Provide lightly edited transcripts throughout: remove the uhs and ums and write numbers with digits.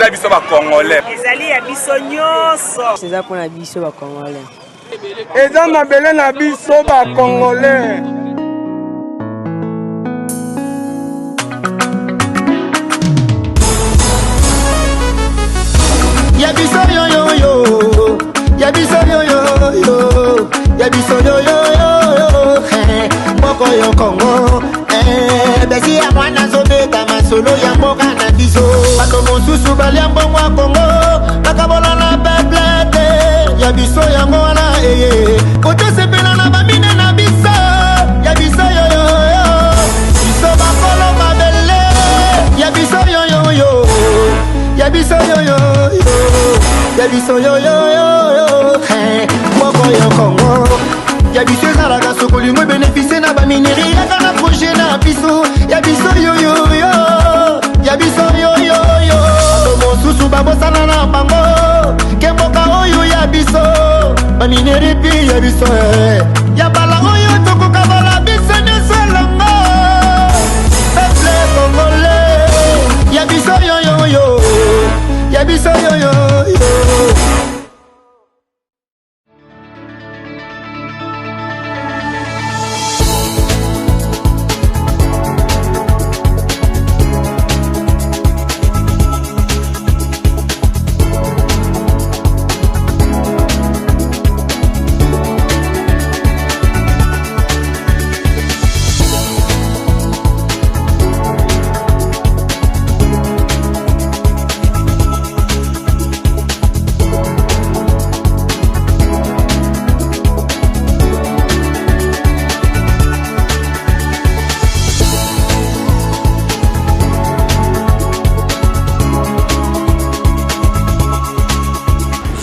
eza biso ba Congolais. Ezali ya biso nyonso. C'est ça pour la biso ba Congolais. Eza mabele na biso ba Congolais. Yabiso yo yo yo, yabiso yo yo yo, yabiso yo yo yo, moko yo Congo, besi ya mwana zobeta masolo ya mboka na biso. Bato mosusu balia mbongo ya Congo, bakabola na peplete, yabiso yango wana kote sepela na bamine na biso, yabiso yo yo yo, biso bakolo mabele, yabiso yo yo yo, yabiso yo yo yo. Yabiso yo yo yo yo, moko yo Congo. Yabiso ezalaka sokolingo bénéficie na bamineri yaka na projet na biso. Yabiso yo yo yo, yabiso yo yo yo. Mosusu babosana na bango, kemboka oyo yabiso. Bamineri pi yabiso yabala oyo tokoka bala biso neselongo. Peuple congolais, yabiso yo yo yo, yabiso yo yo yo.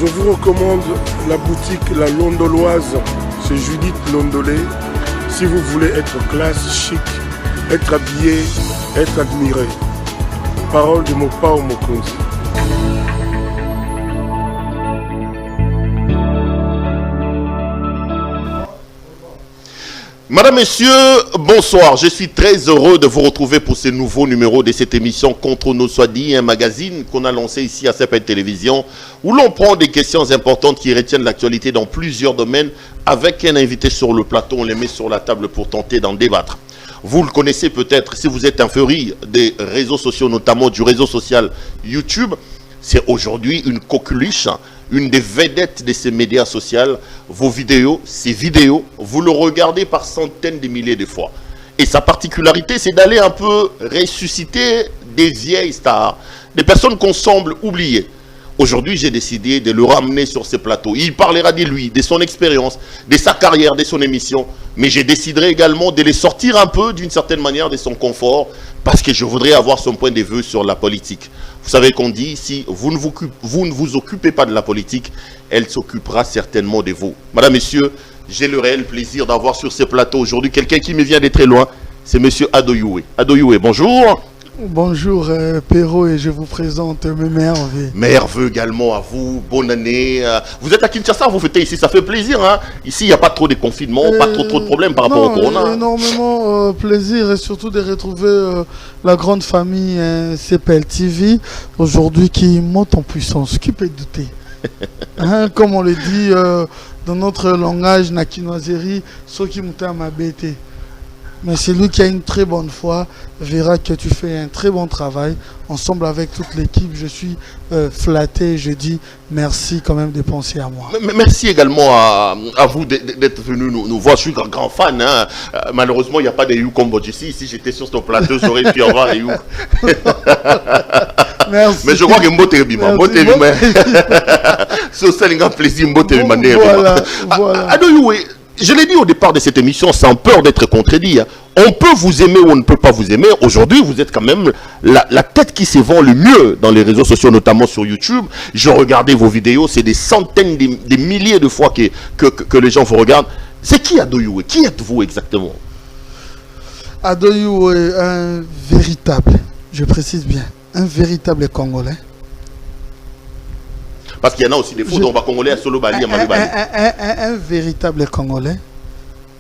Je vous recommande la boutique La Londoloise, c'est Judith Londolé. Si vous voulez être classe, chic, être habillé, être admiré. Parole de Mopao Mokonzi. Madame, Messieurs, bonsoir. Je suis très heureux de vous retrouver pour ce nouveau numéro de cette émission Contre nos Swadi, un magazine qu'on a lancé ici à CPN Télévision, où l'on prend des questions importantes qui retiennent l'actualité dans plusieurs domaines. Avec un invité sur le plateau, on les met sur la table pour tenter d'en débattre. Vous le connaissez peut-être si vous êtes un féru des réseaux sociaux, notamment du réseau social YouTube. C'est aujourd'hui une coqueluche, une des vedettes de ces médias sociaux. Vos vidéos, ces vidéos, vous le regardez par centaines de milliers de fois. Et sa particularité, c'est d'aller un peu ressusciter des vieilles stars, des personnes qu'on semble oublier. Aujourd'hui, j'ai décidé de le ramener sur ce plateau. Il parlera de lui, de son expérience, de sa carrière, de son émission. Mais j'ai décidé également de les sortir un peu, d'une certaine manière, de son confort, parce que je voudrais avoir son point de vue sur la politique. Vous savez qu'on dit, si vous ne vous occupez pas de la politique, elle s'occupera certainement de vous. Madame, Messieurs, j'ai le réel plaisir d'avoir sur ce plateau aujourd'hui quelqu'un qui me vient de très loin. C'est Monsieur Adoyoué. Adoyoué, bonjour. Bonjour Perrault, et je vous présente mes meilleurs vœux. Meilleurs vœux également à vous, bonne année. Vous êtes à Kinshasa, vous fêtez ici, ça fait plaisir. Hein? Ici, il n'y a pas trop de confinement, pas trop de problèmes par rapport au corona. Énormément plaisir, et surtout de retrouver la grande famille CPL TV, aujourd'hui qui monte en puissance, qui peut douter. Hein, comme on le dit dans notre langage nakinoiserie, ceux qui montent à ma bête. Mais celui qui a une très bonne foi verra que tu fais un très bon travail. Ensemble avec toute l'équipe, je suis flatté. Je dis merci quand même de penser à moi. Merci également à vous d'être venu nous voir. Je suis un grand fan. Hein. Malheureusement, il n'y a pas de You comme ici. Si j'étais sur ton plateau, j'aurais pu avoir les You. Merci. Mais je crois que Mbote Bima. C'est un grand plaisir. Mbote Bima. Voilà. Je l'ai dit au départ de cette émission, sans peur d'être contredit. Hein. On peut vous aimer ou on ne peut pas vous aimer. Aujourd'hui, vous êtes quand même la tête qui se vend le mieux dans les réseaux sociaux, notamment sur YouTube. Je regardais vos vidéos, c'est des centaines, des milliers de fois que les gens vous regardent. C'est qui Adoyoué? Qui êtes-vous exactement? Adoyoué, un véritable, je précise bien, un véritable Congolais. Parce qu'il y en a aussi des faux, donc Congolais à Solo Bali, à Malibali. Un véritable Congolais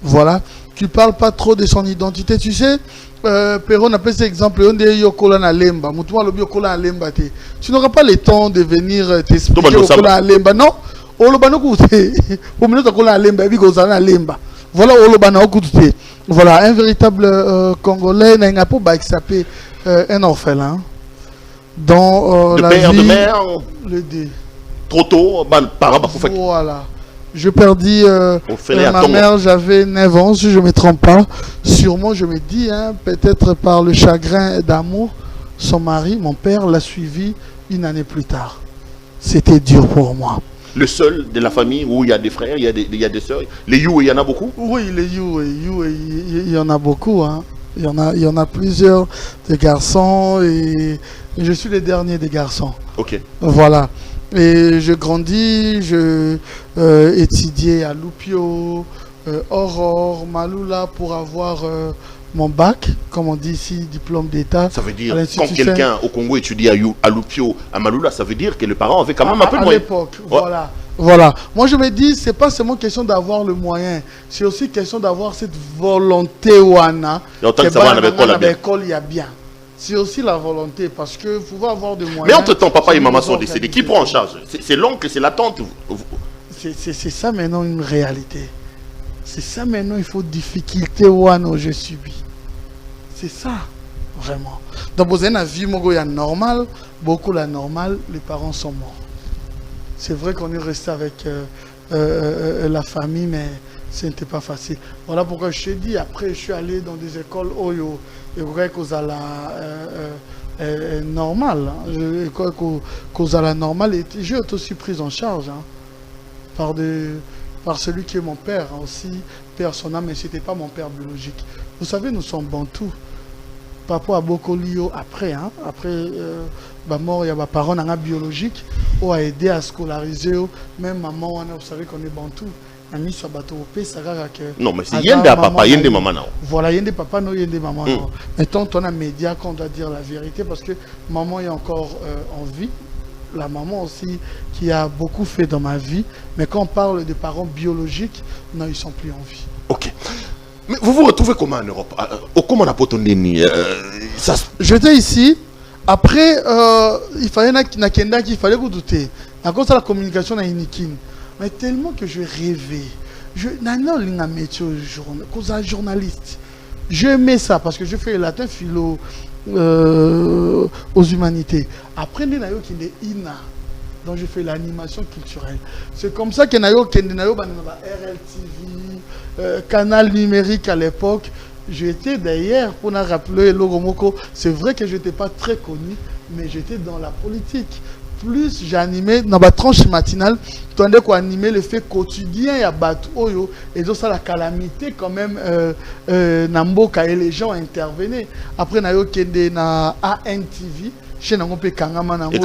Voilà, qui parle pas trop de son identité. Tu sais, Perron appelle cet exemple, on dit Yokola na lemba, Moutouma lobi Yokola na lemba te. Tu n'auras pas le temps de venir t'expliquer Yokola na lemba, non? Olobano koute, au minute Yokola na lemba, et puis Gozana na lemba. Voilà Olobano koute. Voilà, un véritable Congolais, n'a pas qui s'appelle un orphelin. Dans de la père, vie, de mère, le dé. trop tôt, Voilà. Je perdis à ma Tongo. mère, j'avais 9 ans, si je ne me trompe pas. Sûrement, je me dis, hein, peut-être par le chagrin d'amour, son mari, mon père, l'a suivi une année plus tard. C'était dur pour moi. Le seul de la famille où il y a des frères, il y a des sœurs. Les You, il y en a beaucoup? Oui, les You, il y en a beaucoup. Hein. Il y en a plusieurs des garçons et je suis le dernier des garçons. Ok. Voilà. Et je grandis, je étudiais à Lupio, Aurore, Malula pour avoir mon bac, comme on dit ici, diplôme d'État. Ça veut dire, quand quelqu'un au Congo étudie à Lupio, à Malula, ça veut dire que les parents avaient quand même un peu de moyens. À l'époque, voilà. Voilà. Moi, je me dis, c'est pas seulement question d'avoir le moyen, c'est aussi question d'avoir cette volonté ouana. Et autant que ça va, il y a bien. C'est aussi la volonté, parce que vous pouvez avoir des moyens. Mais entre-temps, papa et maman sont décédés. Qui prend en charge? C'est l'oncle, c'est la tante? C'est ça maintenant une réalité. C'est ça maintenant, il faut difficulté ouana je subis. C'est ça, vraiment. Donc, vous avez une vie normale, beaucoup la normale, les parents sont morts. C'est vrai qu'on est resté avec la famille, mais ce n'était pas facile. Voilà pourquoi je t'ai dit, après je suis allé dans des écoles Oyo, et normal. École normale, et j'ai été aussi pris en charge par celui qui est mon père, aussi, père son âme, mais ce n'était pas mon père biologique. Vous savez, nous sommes bantous. Papa a beaucoup lié après, hein? Après mort, il y a des parents biologiques qui ont aidé à scolariser, même maman, vous savez qu'on est bantou. Non, mais c'est yende à papa, yende maman. Voilà, yende papa, non, yende maman. Mais tant qu'on a média, qu'on doit dire la vérité, parce que maman est encore en vie. La maman aussi, qui a beaucoup fait dans ma vie. Mais quand on parle des parents biologiques, non, ils ne sont plus en vie. Ok. Mais vous vous retrouvez comment en Europe? Comment on a potonné? J'étais ici. Après, il fallait qu'il fallait vous douter. À cause de la communication à Inikin. Mais tellement que je rêvais. Je n'ai pas métier aux journaliste. J'aimais ça parce que je fais le latin philo aux humanités. Après, il y a INA. Donc, je fais l'animation culturelle. C'est comme ça que RLTV, canal numérique à l'époque. J'étais d'ailleurs, pour nous rappeler Logomoko, c'est vrai que je n'étais pas très connu, mais j'étais dans la politique. Plus j'animais dans la tranche matinale, tandis qu'on animait le fait quotidien et à Oyo, et donc ça la calamité quand même, Namboka et les gens intervenaient. Après, nayo kende na ANTV, chez Nangopé Kangama Nambo. Et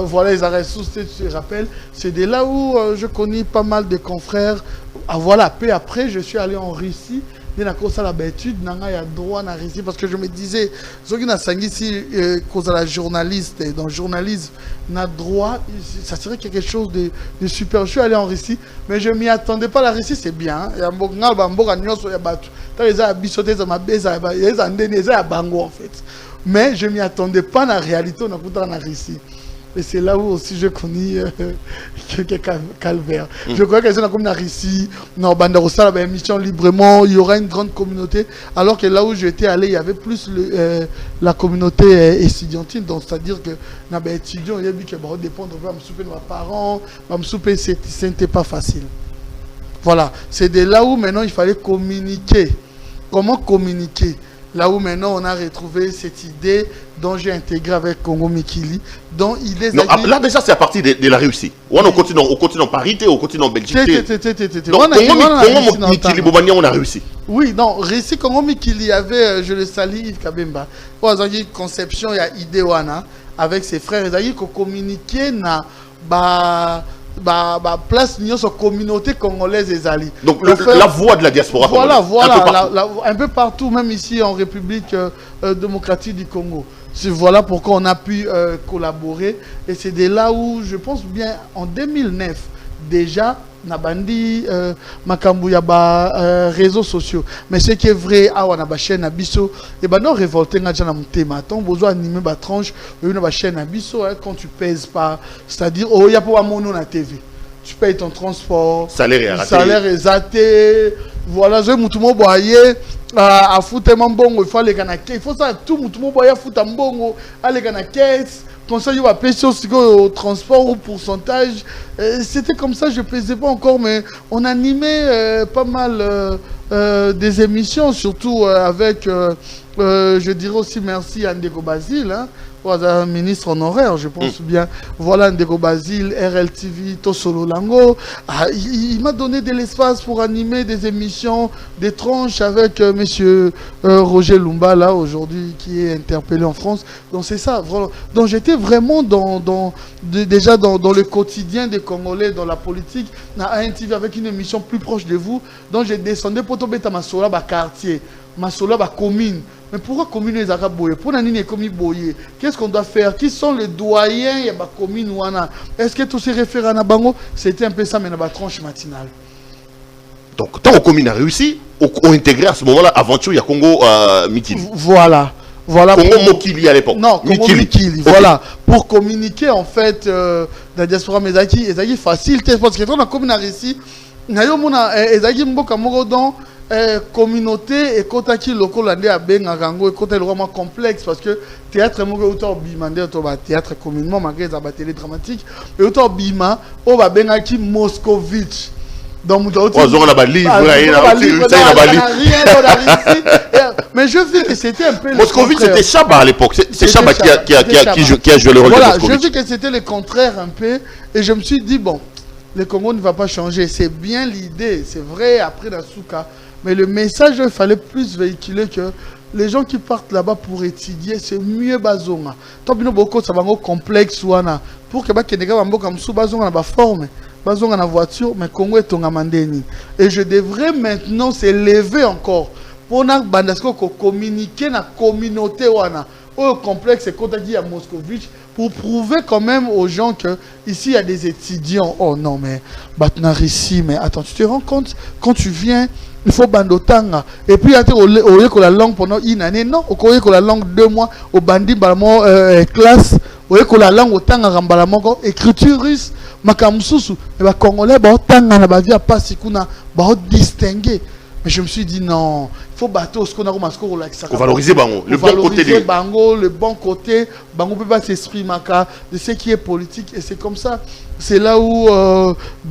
voilà, ils arrêtent sous, tu te rappelles. C'est de là où je connais pas mal de confrères. Ah, voilà, puis après, je suis allé en Russie. Il y a l'habitude, il y a droit à Russie parce que je me disais, ceux qui n'ont ici, cause à la journaliste, et dans le journalisme, n'a droit, ça serait quelque chose de super. Je suis allé en Russie, mais je ne m'y attendais pas. La Russie, c'est bien. Il y a un en fait. Mais je ne m'y attendais pas à la réalité, on a coupé en Russie. Et c'est là où aussi je connais quelques calvaires. Je crois que c'est comme la Russie, la émission librement, il y aura une grande communauté. Alors que là où j'étais allé, il y avait plus la communauté étudiantine. Donc c'est-à-dire que les étudiants, il y a vu que dépendre de mes parents, ce n'était pas facile. Voilà, c'est de là où maintenant il fallait communiquer. Comment communiquer? Là où maintenant on a retrouvé cette idée dont j'ai intégré avec Congo Mikili. Dont il est là déjà c'est à partir de la Russie. On continue en parité, on continue en Belgique. Donc Congo Mikili, on a réussi. Oui, non, Russie, Congo Mikili, il y avait, je le salue, Yves Kabemba. Pour la conception, il y a idée wana avec ses frères. Il a dit qu'on communiquait na place l'union sur communauté congolaise et Zali. Donc la voix de la diaspora congolaise. Voilà, un peu partout, même ici en République démocratique du Congo. Voilà pourquoi on a pu collaborer. Et c'est de là où, je pense bien, en 2009, déjà, Nabandi, Makambu Yaba, réseaux sociaux. Mais ce qui est vrai, awa na ba chaîne Abisso, et ben non révolté n'a jamais monté. Maintenant, besoin animer ba tranche, une ba chaîne Abisso, quand tu pèses pas, c'est-à-dire, oh, il y a pas mono na TV. Tu payes ton transport, salaire est raté, voilà, je moutoumou boyer, à foutre mon bongo, il faut aller gagner, il faut ça, tout moutoumou boyer, foutre un bongo, aller gagner caisse, comme ça, il va payer au transport au pourcentage. C'était comme ça, je ne pesais pas encore, mais on animait pas mal des émissions, surtout avec, je dirais aussi merci à Ndeko Basile, hein, un ministre honoraire, je pense bien. Voilà, Ndeko Basile, RLTV, Tosolo Lango. Il m'a donné de l'espace pour animer des émissions, des tranches avec monsieur Roger Lumba, là, aujourd'hui, qui est interpellé en France. Donc, c'est ça. Voilà. Donc, j'étais vraiment déjà dans le quotidien des Congolais, dans la politique, à NTV, avec une émission plus proche de vous. Donc, j'ai descendu pour tomber à Masola, quartier, Masola, commune. Mais pourquoi commune les Arabes boyés? Pour nani commis boyé? Qu'est-ce qu'on doit faire? Qui sont les doyens et la commune ouana? Est-ce que tous ces référents à Bango, c'était un peu ça, mais dans la tranche matinale? Donc, tant que commune a réussi, on intégrait à ce moment-là aventure, il y a Congo Mikili. Voilà. Congo Mokili à l'époque. Non, Congo Mikili. Okay. Voilà. Pour communiquer, en fait, dans la diaspora, mais c'est facile. Parce que quand la commune a réussi, il y a communauté et kota qui local landé à Bengarango et kota le vraiment complexe parce que théâtre est autant bimandé autant théâtre communément malgré la télé dramatique et autant bima au ba Bengaki Moscovitch donc on a livre mais je vis que c'était un peu Moscovitch c'était Chaba à l'époque c'est Chaba qui a joué le rôle de Moscovitch. Voilà, je vis que c'était le contraire un peu et je me suis dit bon le Congo ne va pas changer, c'est bien l'idée, c'est vrai après la souka. Mais le message, il fallait plus véhiculer que les gens qui partent là-bas pour étudier, c'est mieux bazonga. Tant que beaucoup ça va être complexe ouana pour que les gens comme sous bazonga na forme, bazonga na voiture, mais Congo est tonga mandeni. Et je devrais maintenant s'élever encore pour na bandasko communiquer na communauté ouana. Au complexe c'est quand dit à Moscovitch pour prouver quand même aux gens que ici il y a des étudiants. Oh non mais Batnar ici, mais attends, tu te rends compte quand tu viens il faut bandotanga et puis au la langue pendant une année non au la langue 2 mois au bandi balamo classe au la langue au tanga rambalamo écriture russe makamsusu et ba congolais ba tanga na ba via passi kuna ba distinguer. Mais je me suis dit non, il faut battre ce qu'on a remarqué au lac. Faut valoriser Bango, le bon côté de Bango, le bon côté. Bango peut pas s'exprimer de ce qui est politique et c'est comme ça. C'est là où,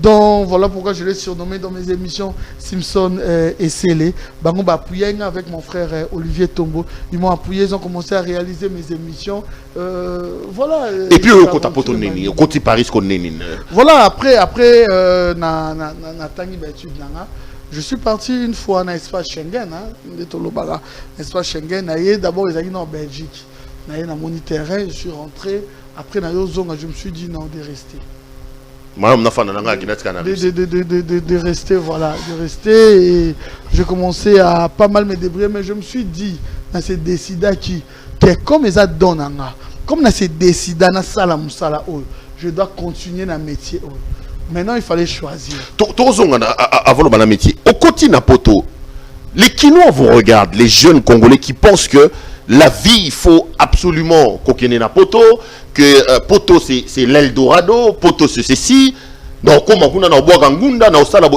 voilà pourquoi je l'ai surnommé dans mes émissions Simpson et Sélé. Bango m'a appuyé avec mon frère Olivier Tombo. Ils m'ont appuyé, ils ont commencé à réaliser mes émissions. Voilà. Et puis au côté Potoneni, au côté Paris qu'on est. Voilà après na tangi bêtude nanga. Je suis parti une fois dans l'espace Schengen, l'espace Schengen, d'abord ils allaient en Belgique, dans mon terrain, je suis rentré, après je me suis dit non, de rester. De rester, voilà, de rester et j'ai commencé à pas mal me débrouiller, mais je me suis dit, dans ces décidats qui comme ils donnent, comme dans ces décidats, je dois continuer dans le métier. Maintenant, il fallait choisir. Avant le métier, au quotidien Poto, les Kinois vous regardent, les jeunes Congolais qui pensent que la vie, il faut absolument qu'on na Poto, que Poto c'est l'Eldorado, Poto c'est ceci. Donc, comme on a Boagangunda,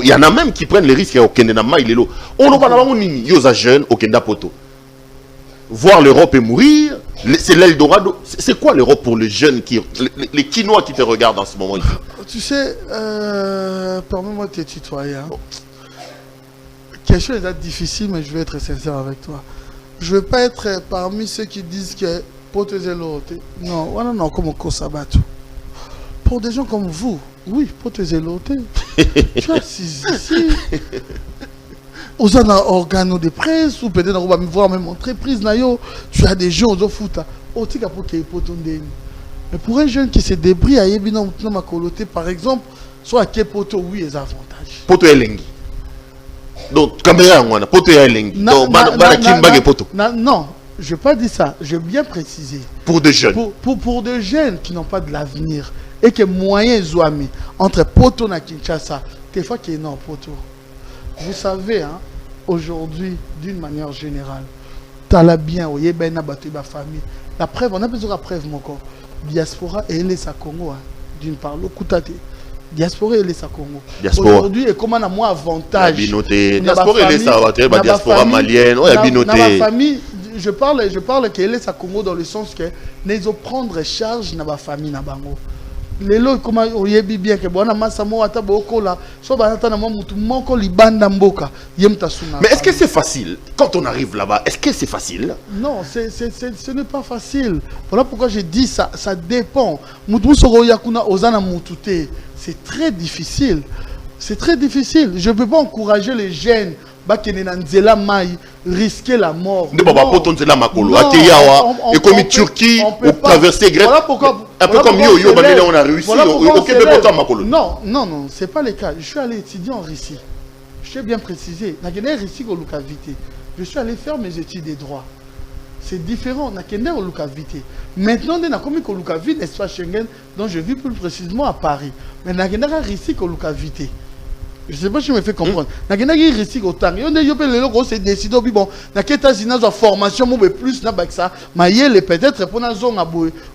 il y en a même qui prennent les risques au Kenya Maïlelo. On n'a pas de jeunes au Kenya Poto. Voir l'Europe et mourir, c'est l'Eldorado. C'est quoi l'Europe pour les jeunes, les Kinois qui te regardent en ce moment? Tu sais, permets-moi de te tutoyer. Quelque chose est difficile, mais je vais être sincère avec toi. Je ne veux pas être parmi ceux qui disent que pour te zéloter. Non, non, comme au Sabato. Pour des gens comme vous, oui, pour te zéloter. Tu vois, ici. Aux organes de presse, ou peut-être on va me voir même entreprise, tu as des gens au foot. Mais pour un jeune qui se débrouille à Yébina ma coloté, par exemple, soit à Kepoto, oui, les avantages. Poto Elengi. Donc, caméra, on a Poto Elengi. Donc, non, je n'ai pas dit ça. J'ai bien précisé. Pour des jeunes. Pour des jeunes qui n'ont pas de l'avenir et que moyens ont mis entre Poto et Kinshasa, des fois qui est énorme pour toi. Vous savez, hein, aujourd'hui, d'une manière générale, tu as bien, il y a une famille. La preuve, on a besoin de la preuve, mon corps. Diaspora et les Congo, d'une part, le Koutate. Diaspora et les Congo. Aujourd'hui, et comment on a moins avantage. Diaspora et les diaspora malienne, dans ma famille, je parle que les Congo dans le sens que nous prendre charge dans ma famille. Les lots, comment on y est bien que bon, on a massé moi à taboko là, soit banata na moi mutu moko libanda mboka, yemta suna. Mais est-ce que c'est facile quand on arrive là-bas? Est-ce que c'est facile? Non, ce n'est pas facile. Voilà pourquoi j'ai dit ça, ça dépend. Mutu soro yakuna ozana mutute, c'est très difficile. C'est très difficile. Je ne peux pas encourager les jeunes risquer la mort. Et comme Turquie, ou traverser Grèce, un peu comme Yo, on a réussi. Non, c'est pas le cas. Je suis allé étudier en Russie. Je t'ai bien précisé. Je suis allé faire mes études de droit. C'est différent. Maintenant, on a commis que l'espace Schengen, dont je vis plus précisément à Paris. Mais on a Russie que je ne sais pas si je me fais comprendre. Je ne sais pas si je me fais comprendre. Je ne sais pas bon, na formation plus na ça, mais peut-être pour na zone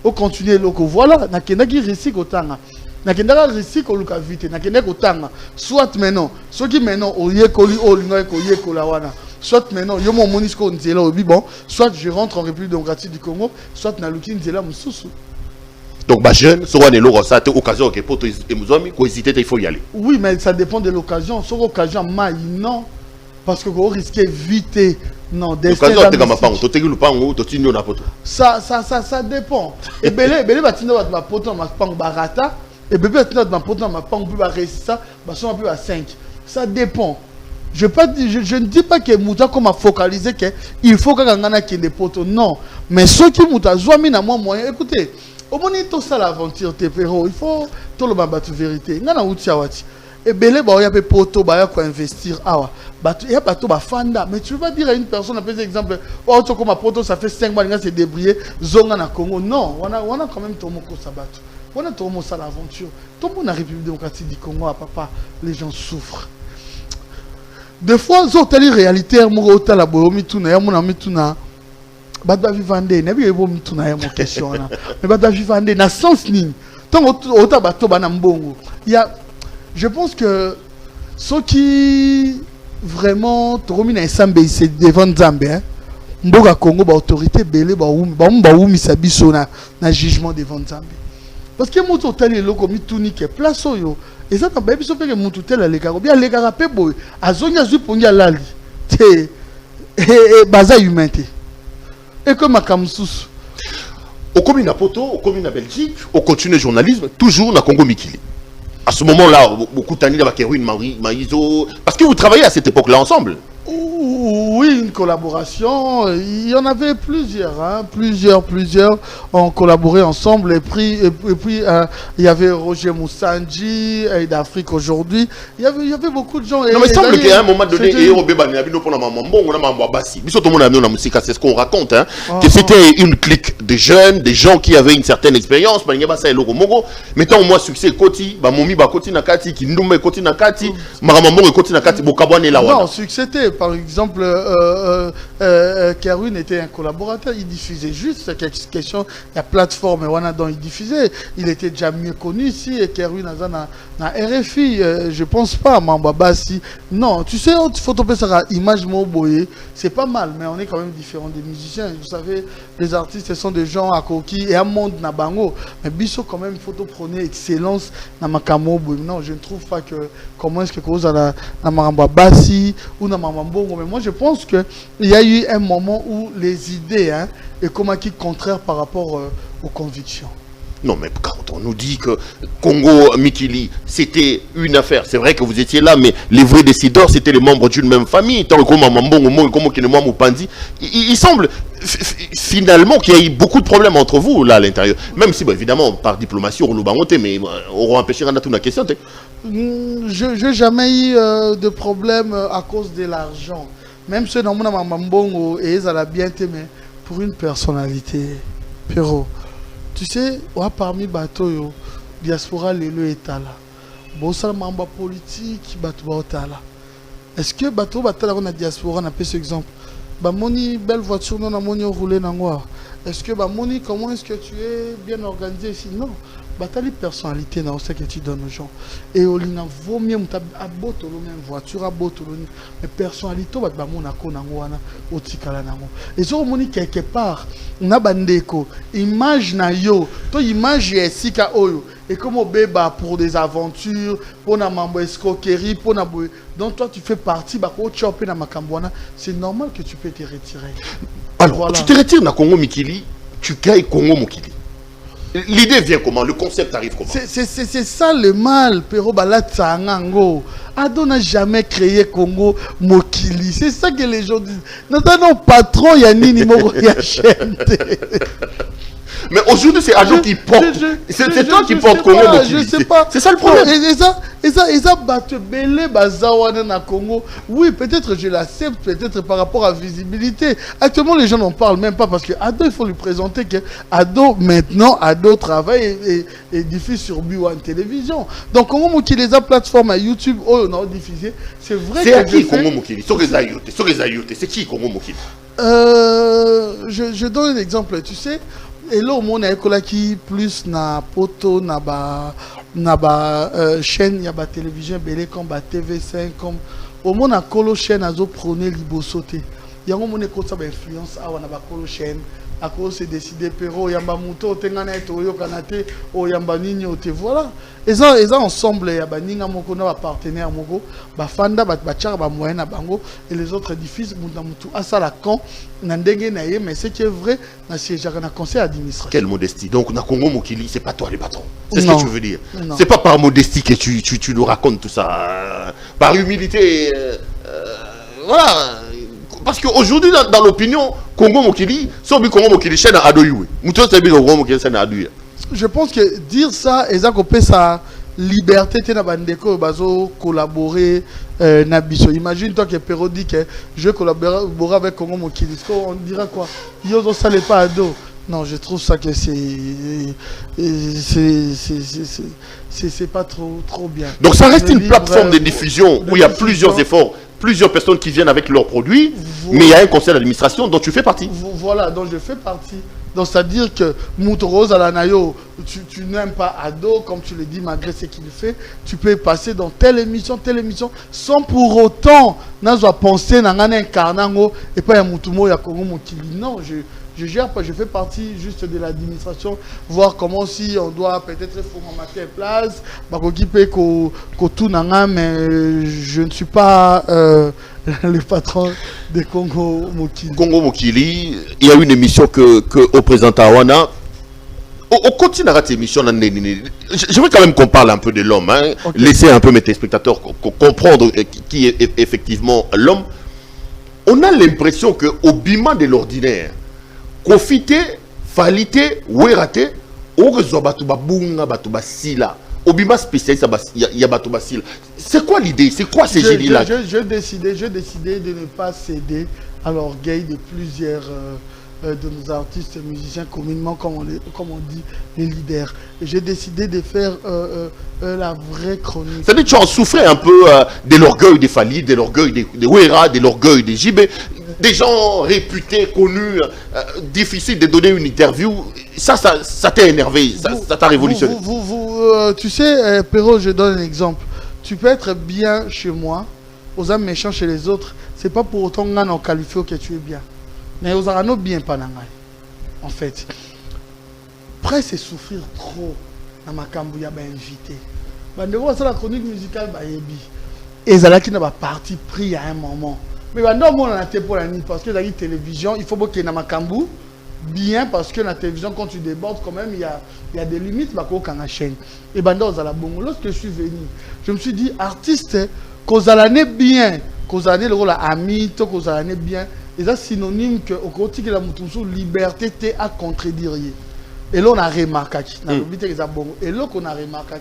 au continuer loko. Voilà, na kenaki risque otanga. Na kendaka risque ko luka vite, na kendaka otanga. Soit maintenant, ceux qui maintenant au yekoli o linga ko yekola wana. Soit maintenant, yo mon monisco nzela obi bon, soit je rentre en République démocratique du Congo, soit na luki nzela mususu. Donc, les jeunes, si on est là, ça a été l'occasion que pour hésiter, il faut y aller. Oui, mais ça dépend de l'occasion. Sur l'occasion, non. Parce que vous risquez vite. Non, l'occasion, ça dépend. Et belé, va poton ma pang barata. Et bébé, ma poton ma pang plus ça, son plus à 5. Ça dépend. Je ne dis pas que Mouta comme a focalisé qu'il faut que Gangana qui les potos. Non. Mais ceux qui Mouta, Zouamina, moi, moyen, écoutez. Au moment où ça l'aventure, il faut tout le battre vérité. Il y a un outil. Et belé, il y a des potos, il y a quoi investir. Il y a des fanda. Mais tu vas dire à une personne, par exemple, oh, tu comme un poteau, ça fait 5 mois, il s'est débrouillé, zonga na Congo. Non, on a quand même tout le monde qui s'abattu. On a tout le monde ça l'aventure. Tout le monde dans la République démocratique du Congo, à papa, les gens souffrent. Des fois, ils ont telle réalité, ils ont telle boyomituna, bada vivande na bi ebo mtu na yemo question na mais bada vivande na sens ni tant ota bato bana mbongo je pense que ceux qui vraiment tokomi na ensemble c'est devant Nzambe hein mboka Congo ba autorité belé ba umi sabiso na jugement devant Nzambe parce que mutu otali eloko mituni ke place oyo eza na ba biso pe ke mutu tela le karo bien le karape boy azonya zupongi alali te et baza humanité. Et comme à Kamsous. Au commune à Poto, au commune à Belgique, au continue le journalisme, toujours dans Congo Mikili. À ce moment-là, beaucoup d'années avec Kerwin Maïzo. Parce que vous travaillez à cette époque-là ensemble. Oui, une collaboration. Il y en avait plusieurs. Hein, plusieurs ont collaboré ensemble. Et puis il y avait Roger Moussanji d'Afrique aujourd'hui. Il y avait beaucoup de gens. Non, mais il semble qu'à un moment donné, c'est ce qu'on raconte. Hein, que c'était une clique de jeunes, des gens qui avaient une certaine expérience. Mettons au moins succès, Koti, Momi Bakoti Nakati, Kindume Koti Nakati, Maramambo Koti Nakati, Bokabwane Lawana. Non, succès. Par exemple, Kerwin était un collaborateur, il diffusait juste quelques questions, la plateforme dont il diffusait, il était déjà mieux connu ici, et Kerwin a RFI, je pense pas, Mambabasi. Non, tu sais, il faut topper ça, image Moboye, c'est pas mal, mais on est quand même différents des musiciens. Vous savez, les artistes sont des gens à Koki et à monde Nabango, mais Bisso quand même, il faut prôner excellence dans Makamo. Non, je ne trouve pas que comment est-ce que cause à la Mambabasi ou na Mamambongo, mais moi je pense qu'il y a eu un moment où les idées hein, est comme acquis contraire par rapport aux convictions. Non, mais quand on nous dit que Congo Mikili, c'était une affaire, c'est vrai que vous étiez là, mais les vrais décideurs, c'était les membres d'une même famille. Tant que il semble finalement qu'il y a eu beaucoup de problèmes entre vous là à l'intérieur. Même si, bon, évidemment, par diplomatie, on l'a monté, mais on aura empêché Rana toute la question. Je n'ai jamais eu de problème à cause de l'argent. Même ceux dans mon Mamambongo, et ils allaient bien t'aimer pour une personnalité. Pero. Tu sais, parmi bateau, diaspora lelo est là. bosala mamba politique bato baotala. Est-ce que bato batala on a diaspora on a fait ce exemple. Bah moni belle voiture non a moni rouler nango. Est-ce que bah moni comment est-ce que tu es bien organisé ici? Non. Batali personnalité dans ce que tu donnes aux gens. Et au lina vaut mieux à botolo même voiture à botolo mais personnalité bat ba mona ko nango wana otikala nango. Et so moni quelque part na bandeko image na yo to image esika oyo et comme au beba pour des aventures pour na mambo escroquerie pour na donc toi tu fais partie ba ko choper na makambwana c'est normal que tu peux te retirer. Alors voilà. Tu te retires na Congo Mikili, tu gagnes Congo Mokili. L'idée vient comment? Le concept arrive comment? C'est ça le mal, Pero Balatsa Ngango. Ado n'a jamais créé Congo Mokili. C'est ça que les gens disent. Notre patron, Yanni Moro Yachente. Mais aujourd'hui, c'est Ado qui porte. C'est toi qui porte Congo Mokili. Je sais pas. C'est ça le problème. Et ça, Belé Bazawana na Congo. Oui, peut-être je l'accepte, peut-être par rapport à visibilité. Actuellement, les gens n'en parlent même pas parce que Ado, il faut lui présenter que Ado, maintenant, Ado travaille et diffuse sur Biwan Télévision. Donc, Congo Mokili, les plateformes à YouTube, oh, on a diffusé. C'est vrai. C'est à qui Congo Mokili? C'est qui Congo Mokili? Je donne un exemple, tu sais. Et là, on a école qui plus na poto na ba chaîne ya ba télévision belé comme ba TV5 comme au monde a colo chaîne azo prôner libosoté. Ya on a ko ça ba influence a na ba colo chaîne à cause c'est décidé pero yamba muto tengana etoyo kanate o yamba nini ote voilà. Et ça ensemble ya ba ninga moko na ba partenaire moko ba fanda ba chara ba moyen na bango et les autres diffusent mutu asala quand na ndenge na ye mais c'est qui est vrai na siège na conseil administratif. Quelle modestie. Donc na Congo Mokili, c'est pas toi le patron. C'est ce que tu veux dire. C'est pas par modestie que tu nous racontes tout ça. Par humilité voilà. Parce qu'aujourd'hui, dans l'opinion, Congo Mokili, Sobi Congo Mokili, chaîne à Adoyoué. Je pense que dire ça, et ça couper sa liberté, tu as bandeko, bazo collaborer, nabiso. Imagine toi que Pero dit que je collaborer avec Congo Mokili. On dira quoi? Yozo ça n'est pas ado. Non, je trouve ça que c'est pas trop bien. Donc ça reste une plateforme de diffusion où il y a plusieurs efforts. Plusieurs personnes qui viennent avec leurs produits, mais il y a un conseil d'administration dont tu fais partie. Voilà, dont je fais partie. Donc, c'est-à-dire que Moutoroz Alanayo, tu n'aimes pas Ado, comme tu le dis, malgré ce qu'il fait, tu peux passer dans telle émission, sans pour autant penser à un incarnango et pas à Moutumo, à Congo Mokili. Non, je gère pas, je fais partie juste de l'administration, voir comment si on doit peut-être formater place, mais je ne suis pas le patron de Congo Mokili. Congo Mokili, il y a une émission que au président Tawana. On continuera cette émission. Je veux quand même qu'on parle un peu de l'homme. Hein. Okay. Laisser un peu mes téléspectateurs comprendre qui est effectivement l'homme. On a l'impression qu'au bima de l'ordinaire, Kofite, Falite, Werate, Orezo Batuba Bunga, Batuba Sila. Obima spécialiste, il y a Batuba Sila. C'est quoi l'idée? C'est quoi ces génies-là? Je décidé de ne pas céder à l'orgueil de plusieurs de nos artistes musiciens communément, comme on dit, les leaders. J'ai décidé de faire la vraie chronique. C'est-à-dire que tu en souffrais un peu de l'orgueil des Fali, de l'orgueil des Wera, de l'orgueil des JB. Des gens réputés, connus, difficile de donner une interview. Ça t'a énervé, ça t'a révolutionné. Tu sais, Pero, je donne un exemple. Tu peux être bien chez moi, aux âmes méchants chez les autres. C'est pas pour autant qu'on a qualifié que tu es bien. Mais aux âmes bien pas en fait. Après, c'est souffrir trop. Dans ma cambouille, invité. C'est la chronique musicale, et ça qui n'a pas parti pris à un moment. Mais maintenant, on a été pour la nuit parce que la télévision, il faut qu'il y ait un cambou bien parce que la télévision, quand tu débordes, quand même, il y a des limites qu'on a chaîne. Et lorsque je suis venu, je me suis dit, artiste, qu'on a l'année bien, qu'on a le rôle ami, qu'on a l'année bien, et ça synonyme que au côté de la liberté t'es à contredire. Et là, on a remarqué. Et là, on a remarqué.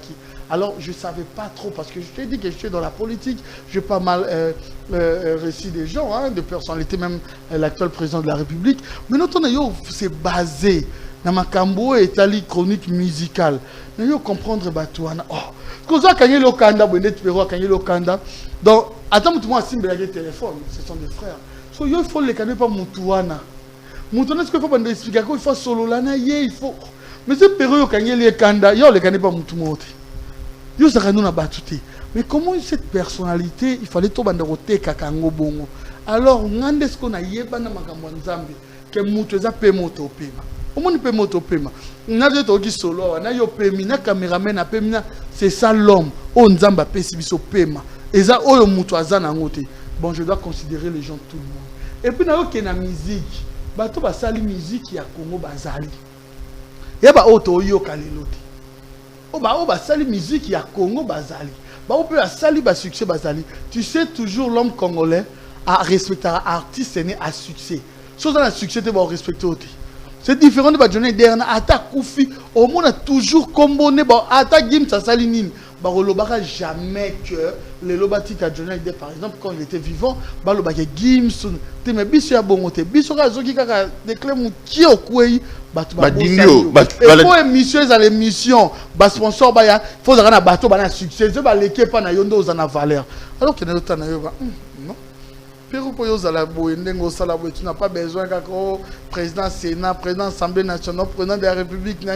Alors, je ne savais pas trop, parce que je t'ai dit que je suis dans la politique, j'ai pas mal réussi des gens, hein, de personnalités, même l'actuel président de la République. Mais notre c'est basé. na makambo etali chronique musicale na yo comprendre batouana oh koza kanye lo kanda bonne tpero kanye lo kanda donc attends tout moi simbela ke téléphone ce sont des frères so yo il faut les canner pas mutuana mutuana ce qu'il faut pas expliquer qu'il faut solo lana ye il faut mais ce péro yo kanye le kanda yo le canner pas mutu mote yo ça nous na batute mais comment cette personnalité il fallait to bande roté kakango bongo alors ngande ce qu'on a yeba na makambo nzambe que mutu za pe moto pema omoni pe moto pema na de to ki solo na yo pemi na cameraman na pemi na c'est ça l'homme o nzamba pesi biso pema eza oyo mutu azana ngote bon je dois considérer les gens tout le monde et puis na yo ke na musique bato ba sali musique ya Congo bazali yeba oto yo kalelote o ba sali musique ya Congo bazali ba o peut sali ba succès bazali tu sais toujours l'homme congolais a respecter artiste né à succès chose dans la succès te ba respecter ote c'est différent de Badjoné dernier attaque Koufi au monde a toujours combiné bon attaque Gim ça salinine bah relobara jamais que les lobati Badjoné par exemple quand il était vivant bah le baguette Gim te mais biso ya bongote biso ka zoki kaka déclare mon qui au kwei bah tu bah dingo et pour émission les émissions bah sponsor bah ya faut ça na bateau bah na succès je bah l'équipe pas na yondo za na valeur alors que na yota na yo bah non tu n'as pas besoin qu'un président Sénat, président Assemblée nationale, président de la République,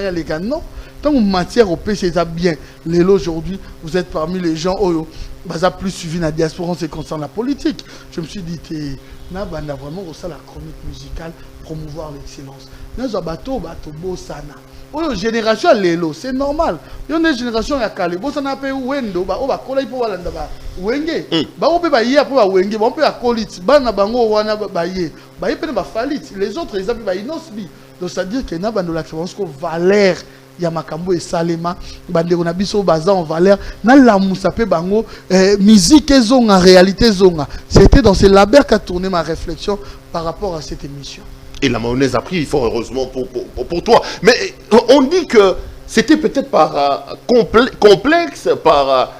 non. Tant que matière au péché, c'est bien. Lélo, aujourd'hui, vous êtes parmi les gens qui ont plus suivi la diaspora en ce qui concerne la politique. Je me suis dit, on a vraiment ça la chronique musicale, promouvoir l'excellence. Nous avons beau sana. Oyo génération lelo c'est normal yo ne génération ya kale bo sana pe wendo ba o ba kola ipo wala ndaba wenge ba o pe ba yia po ba wenge ba pe ya kolit ba na bango wana ba ye ba pe ba falit les autres les ba inosbi donc ça veut dire que na bando la créance ko valeur ya makambo et salema bande na biso baza en valeur na la musa pe bango musique ezonga réalité zonga c'était dans ce labeur qu'a tourné ma réflexion par rapport à cette émission. Et la mayonnaise a pris, fort heureusement pour toi. Mais on dit que c'était peut-être par complexe, par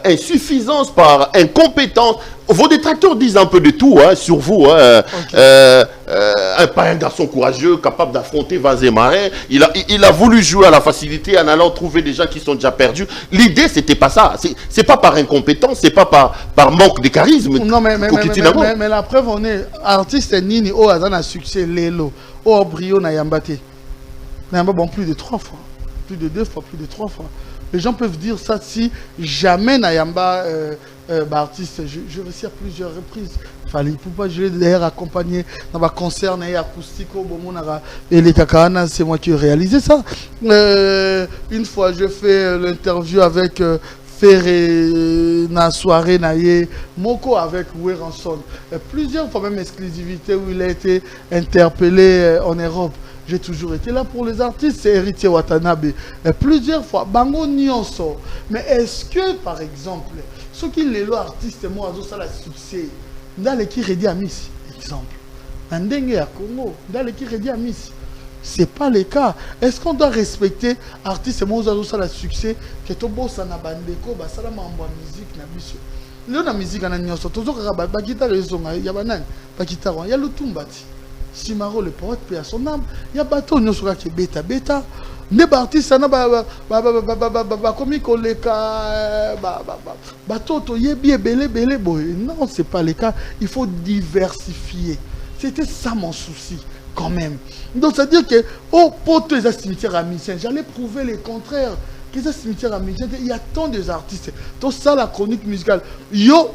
insuffisance, par incompétence. Vos détracteurs disent un peu de tout hein, sur vous. Hein. Pas un garçon courageux, capable d'affronter vents et marées. Il a voulu jouer à la facilité en allant trouver des gens qui sont déjà perdus. L'idée, c'était pas ça. C'est pas par incompétence, c'est pas par manque de charisme. Non, mais la preuve, on est artiste Nini, oh, a succès, Lelo, oh, Brio, Nayambate. Nayamba, bon, plus de 3 fois. Plus de 2 fois, plus de 3 fois. Les gens peuvent dire ça si jamais Nayamba, artiste, je réussis à plusieurs reprises. Fallait pour pas je l'ai d'ailleurs accompagné dans ma concert acoustique au Bomonara et les Kakana, c'est moi qui ai réalisé ça. Une fois je fais l'interview avec Ferré na soirée naïe Moko avec Weranson. Plusieurs fois même exclusivité où il a été interpellé en Europe. J'ai toujours été là pour les artistes, c'est Héritier Watanabe. Plusieurs fois, Bango Nyonso. Mais est-ce que, par exemple, ceux qui les lois artistes, moi, ça la succès, dans les qui rédit à Miss, exemple, en Dengue à Congo, dans les qui rédit à Miss, c'est pas le cas. Est-ce qu'on doit respecter artistes, moi, ça la succès, que tout beau ça n'a bandeko, ça la mamba musique, na biso. La musique, on a Nyonso, toujours, ba guitare, il y a banan, ba guitare, il y a le tumbati. Simaro le poète paix à son âme, il y a bateau nyosura qui bêta bêta. Ne artiste na comme koleka bateau to yebi belé boy. Non, c'est pas le cas, il faut diversifier. C'était ça mon souci quand même. Donc ça veut dire que oh pour tous les cimetières à Michel, j'allais prouver le contraire. Que les cimetières à Michel, il y a tant d'artistes. Tout ça la chronique musicale. Yo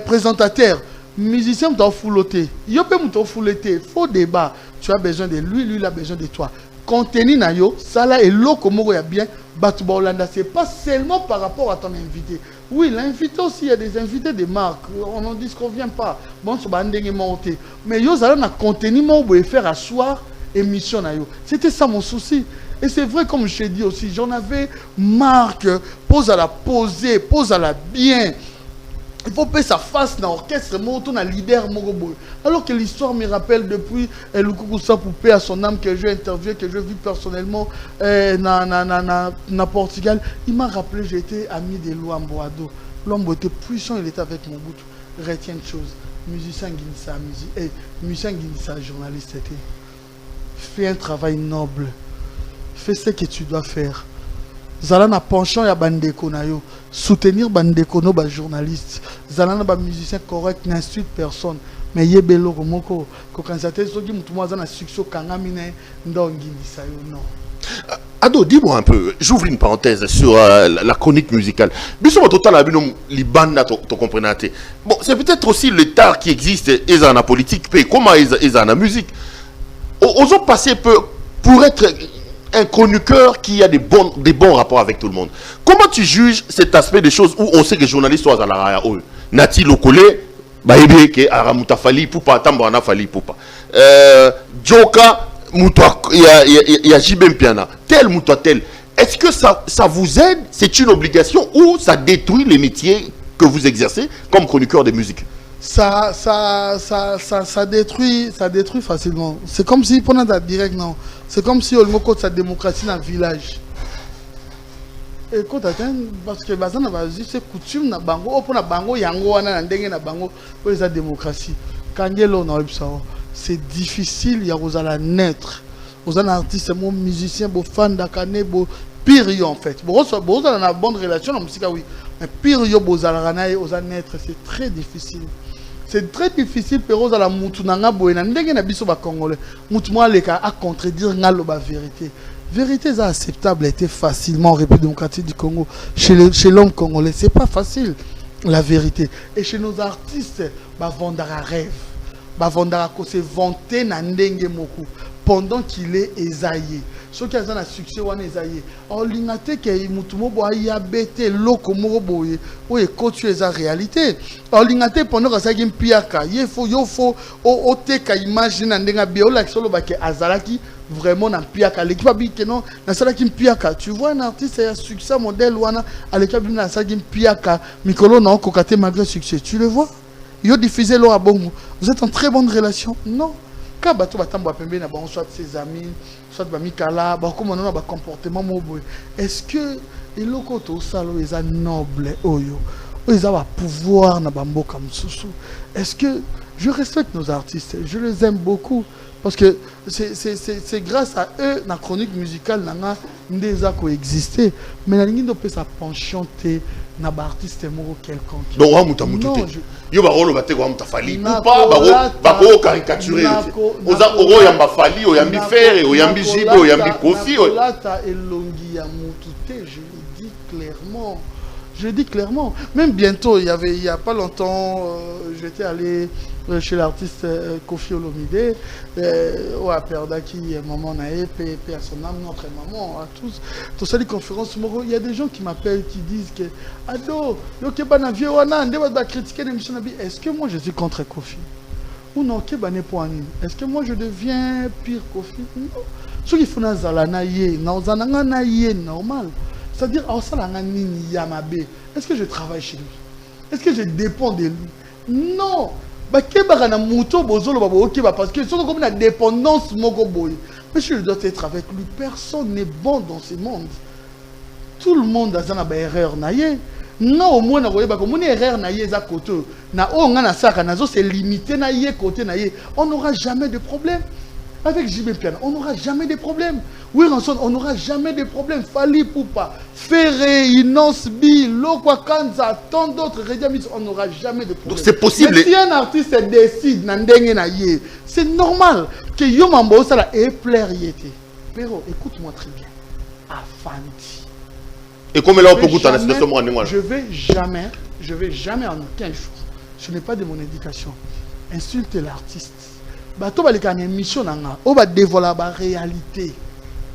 présentateur musicien doit fouloter. Yo peut m'to fouloter. Faux débat. Tu as besoin de lui, lui il a besoin de toi. Contenu na yo, ça là est l'eau comme on a bien. Batouba Hollanda, c'est pas seulement par rapport à ton invité. Oui, l'invité aussi, il y a des invités de marque. On n'en disconvient pas. Bon, c'est pas un monté. Mais yo, ça là, na contenu, moi, vous faire asseoir émission na yo. C'était ça mon souci. Et c'est vrai, comme je t'ai dit aussi, j'en avais marre que pose à la poser, pose à la bien. Il faut payer sa face dans l'orchestre, on a leader Morobo. Alors que l'histoire me rappelle depuis le Koukoussa Poupée à son âme que j'ai interviewé, que j'ai vu personnellement na Portugal. Il m'a rappelé, j'étais ami de Luambo Ado. Luambo était puissant, il était avec mon bout. Retiens une chose, musicien Guinissa, musicien Guinissa, journaliste était. fais un travail noble. Fais ce que tu dois faire. Zala na penchant ya bandeko na yo. Soutenir bandeko no ba journaliste. Zala na ba musicien correct, n'insulte personne. Mais yebelo komoko ko kanzate soki mutu mwa na succès kanga mine ndongi sayo non. Ado, dis-moi un peu, j'ouvre une parenthèse sur la chronique musicale. Bisous, total à binom libanda to comprenate. Bon, c'est peut-être aussi l'état qui existe et en la politique, puis comment ils en la musique. Osons passer pour être un chroniqueur qui a des bons rapports avec tout le monde. Comment tu juges cet aspect des choses où on sait que les journalistes sont à la raya? Nati Lokole, Baébé, qui a Ramuta Fali, Poupa, Tamboana Fali, Poupa. Djoka, il y a Jibem Piana, tel Moutoua tel. Est-ce que ça vous aide? C'est une obligation ou ça détruit les métiers que vous exercez comme chroniqueur de musique? Ça détruit facilement. C'est comme si, pendant la direct, non. C'est comme si on a sa démocratie dans le village. Écoute, parce que c'est coutume na bango, pour na bango yango wana ndenge na bango pour la démocratie. Kangelo na c'est difficile, il y a la naître. Vous êtes un artiste, un musicien, un fan d'Akane, un pire en fait. Vous avez une bonne relation, oui. Mais pire, vous avez naître, c'est très difficile. C'est très difficile pour vous avez moutunanga boena ndenge na biso ba congolais. Moutumwa leka à contredire ngalo ba vérité. Vérité est acceptable, était facilement en République démocratique du Congo. Chez l'homme congolais, c'est pas facile la vérité. Et chez nos artistes, bah vendara rêve. Bavondara ko se vanter na ndenge moko pendant qu'il est Esaïe. Ce qui a un succès wana Esaïe. En lingate ke mutumo bo ya bete loko moko boye o e kotu eza réalité. En lingate pendant que ça gim piaka, yo fo o te ka imagine na ndenga bi o la solo ba ke azalaki vraiment na piaka l'équipe a dit que non na sala ki piaka. Tu vois un artiste a succès modèle wana à l'équipe na sala ki piaka mikolo na kokate malgré succès. Tu le vois? Yo diffusez l'eau à Bongo. Vous êtes en très bonne relation? Non. Quand bateau batambo pembe na bon soit ses amis, soit ba mikala, ba comment on a ba comportement mobo. Est-ce que eloko to salo eza noble oyo? Ils ont pouvoir na bambo comme sousou. Est-ce que je respecte nos artistes, je les aime beaucoup parce que c'est grâce à eux la chronique musicale n'a déjà coexisté. Mais la ligne de peut ça penchante na ba artiste moko quelconque. Donc on muta mututé. Yo ba rolo ba te ko muta fali ou pas ba ko caricaturer. Oza oro yamba fali o yambi faire o yambi jibo o yambi kofi. Là ta elongi ya mututé, je le dis clairement. Je dis clairement, même bientôt, il y a pas longtemps, j'étais allé chez l'artiste Kofi Olomide, ou à Perdaki, maman Nae, paix à son âme, notre maman, à tous. Tout ça, les conférences, il y a des gens qui m'appellent, qui disent que, Ado, critiquer l'émission Nabi. Est-ce que moi je suis contre Kofi? Ou non, est-ce que moi je deviens pire Kofi? Non. Ce qu'il faut, c'est normal. C'est-à-dire, est-ce que je travaille chez lui? Est-ce que je dépends de lui? Non. Parce que c'est comme une dépendance. Mais je dois être avec lui. Personne n'est bon dans ce monde. Tout le monde a une erreur. Non, au moins, une erreur c'est limité. On n'aura jamais de problème. Avec JB Piana, on n'aura jamais de problème. Oui, Ranson, on n'aura jamais de problème. Fali Poupa, Ferré, Inons, Bi, Lokwa Kanza, tant d'autres, on n'aura jamais de problème. C'est possible. Mais si un artiste décide, c'est normal que Yomambo ça la éplairiété. Pero, écoute-moi très bien. Afandi. Et comme là, on peut goûter à la situation, je vais jamais en aucun jour, ce n'est pas de mon éducation, insulter l'artiste. Bato ba lekana émission nanga o ba dévoiler la réalité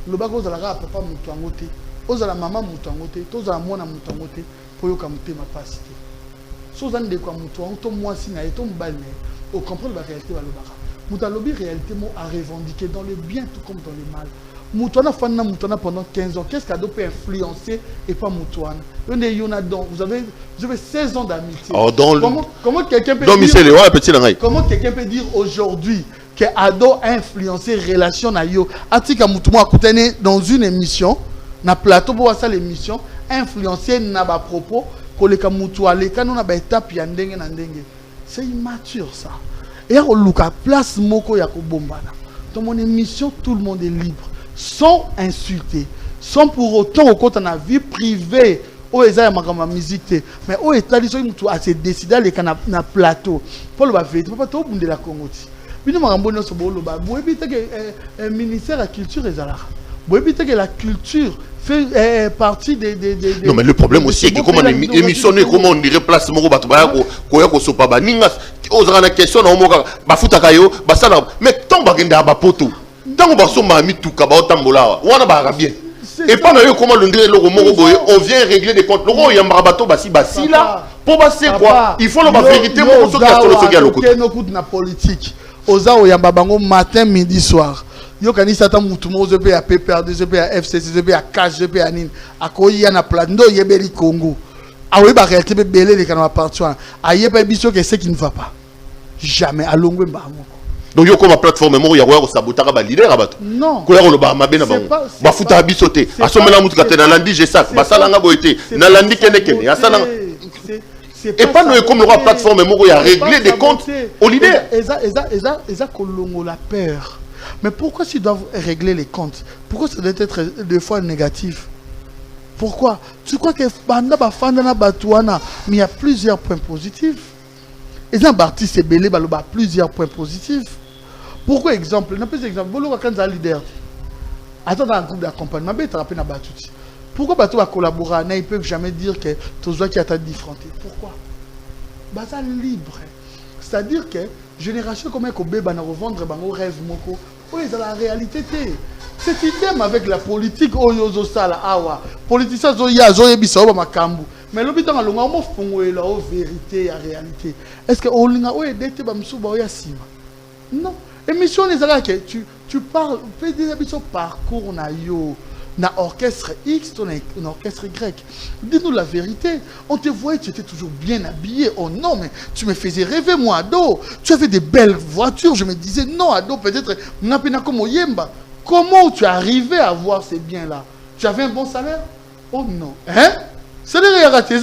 le bako za la papa mutu angote o za la maman mutu angote to za la mwana mutu angote po yo ka mutema pasité so za ndeko mutu angoto mwasi na eto mbane o comprendre la réalité ba lobaka mutu alobi réalité mo à revendiquer dans le bien tout comme dans le mal. Moutouana Fanna Moutouana pendant 15 ans, qu'est-ce qu'Ado peut influencer et pas Moutouana? Vous avez 16 ans d'amitié. Oh, comment quelqu'un peut dire aujourd'hui que Ado a influencé relation na yo? Atika Moutoumo a dans une émission, na plateau pour ça l'émission, influencé na ba propos, koleka Moutouale, quand on a ba étape yandenge na ndenge. C'est immature ça. Et on look à place moko ya ko bombana. dans mon émission, tout le monde est libre, sans insulter, sans pour autant au compte la vie privée. Oh, ils ont ma musique, mais oh, ils ont assez décidé d'aller na plateau. Pour le vérité, pas tout le monde de la Congo. Mais nous avons besoin de vous éviter que le ministère de la culture est là. Vous éviter que la culture fait partie des. Non, mais le problème aussi est que comment émissionner, comment on dirait place mon bateau, quoi qu'on soit pas ningas, osera la question na omoka, bafuta kayo, basala, mais tant bagenda bapoto, tant on va sommer mi tout kaba otambola, on a ba bien. Et pas d'ailleurs comment le dire le on vient régler des comptes. Le y a un bateau basi là pour passer quoi. Il faut la vérité mon so na politique. Oza oyamba bango matin midi soir. Yo kanisa ta mutu mo zepe ya PPRD zepe ya FCC zepe ya cash zepe ya nini. Akoyi ya na plan ndo yebeli Congo. Awe ba réalité be belé les kana partout. Aye pa biso que c'est qui ne va pas. Jamais à longwe bango. Donc yo comme plateforme mo ya ko sabotaka ba leader abato. Non. Ko ya ko lo ba mabe na bango. Ba futa bisote. Asomela mutu katena landi je sac. Ba salanga boité. Na landi kene kene. Asala et pas nous comme le roi plateforme mo ya régler des comptes aux leaders. Eza kolongo la peur. Mais pourquoi s'ils doivent régler les comptes? Pourquoi ça doit être des fois négatif? Pourquoi? Tu crois que banda ba fandana batouana, mais il y a plusieurs points positifs. Et un artiste belé baloba plusieurs points positifs. Pourquoi exemple? On a plus exemple. Bolo quand un leader. Attends dans un groupe d'accompagnement, mais tu as rappelé na batouti. Pourquoi bateau va collaborer? Ils peuvent jamais dire que tous ceux qui attendent différents. Pourquoi? Bazar libre. C'est-à-dire que génération comme un bébé va revendre bango rêve moko. Oui, c'est la réalité. C'est idem avec la politique. Oh yozo sala awa. Politiciens zoya zoyebisa oba makambu. Mais le but dans le moment fongo la vérité la réalité. Est-ce que on linga oye dete ba msuba oya sima? Non. Émission les ala que tu parles fais des habitudes parcours na yo. Na orchestre X, ton un orchestre Y. Dis-nous la vérité. On te voyait, tu étais toujours bien habillé. Oh non, mais tu me faisais rêver, moi, ado. Tu avais des belles voitures. Je me disais, non, ado, peut-être, comme Oyemba. Comment tu es arrivé à avoir ces biens-là? Tu avais un bon salaire? Oh non. Hein? C'est le raté.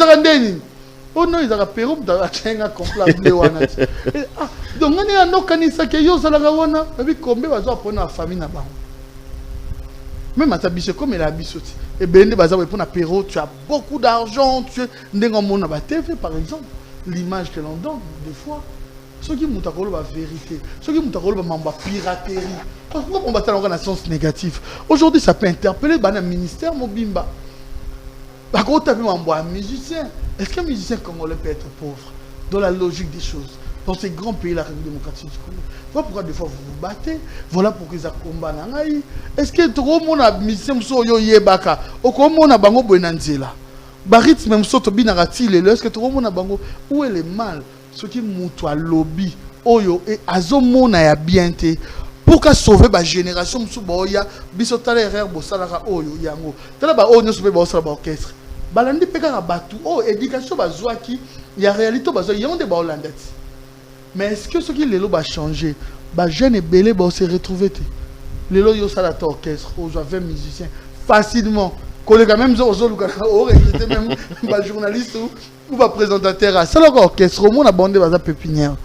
Oh non, ils ont rappelé, ils ont complet. Donc, on est un organisme qui est yo salagawana. Mais combien va avoir pour la famille là-bas? Même à ta biche comme elle a bichoté. Et bien, pour l'apéro, tu as beaucoup d'argent. Tu as TV, par exemple. L'image que l'on donne, des fois. Ceux qui m'ont accordé la vérité. Ceux qui m'ont accordé la piraterie. Pourquoi on va dans un sens négatif? Aujourd'hui, ça peut interpeller le ministère Mobimba. Par contre, tu as un musicien. Est-ce qu'un musicien congolais peut être pauvre? Dans la logique des choses. Dans ces grands pays, la République démocratique du Congo. Voilà pourquoi des fois vous vous battez. Voilà pourquoi ils ont combattu. Est-ce que tout le monde a mis ce yo yebaka? Ou comment on a bango bonanzela? Barit même saut binarati le. Est-ce que tout le monde a bango? Où est le mal? Ce qui moutou à lobby. Oyo et azomona ya bienté. Pour qu'à sauver la génération msuboya bisotale erreur bosalaka oyo yango. Tala ba oyo sobe ba osala ba orchestre. Balandi peka batu. Oh éducation bazwaki. Il y a réalité bazwa yonde ba holandais. Mais est-ce que ce qui les va changer? Les jeunes et belés vont se retrouver. Les lots yo sala orchestre, aux 20 musiciens facilement. Collègues même recruter même un journaliste ou un présentateur. C'est leur orchestre. Au monde a bandé dans la pépinière.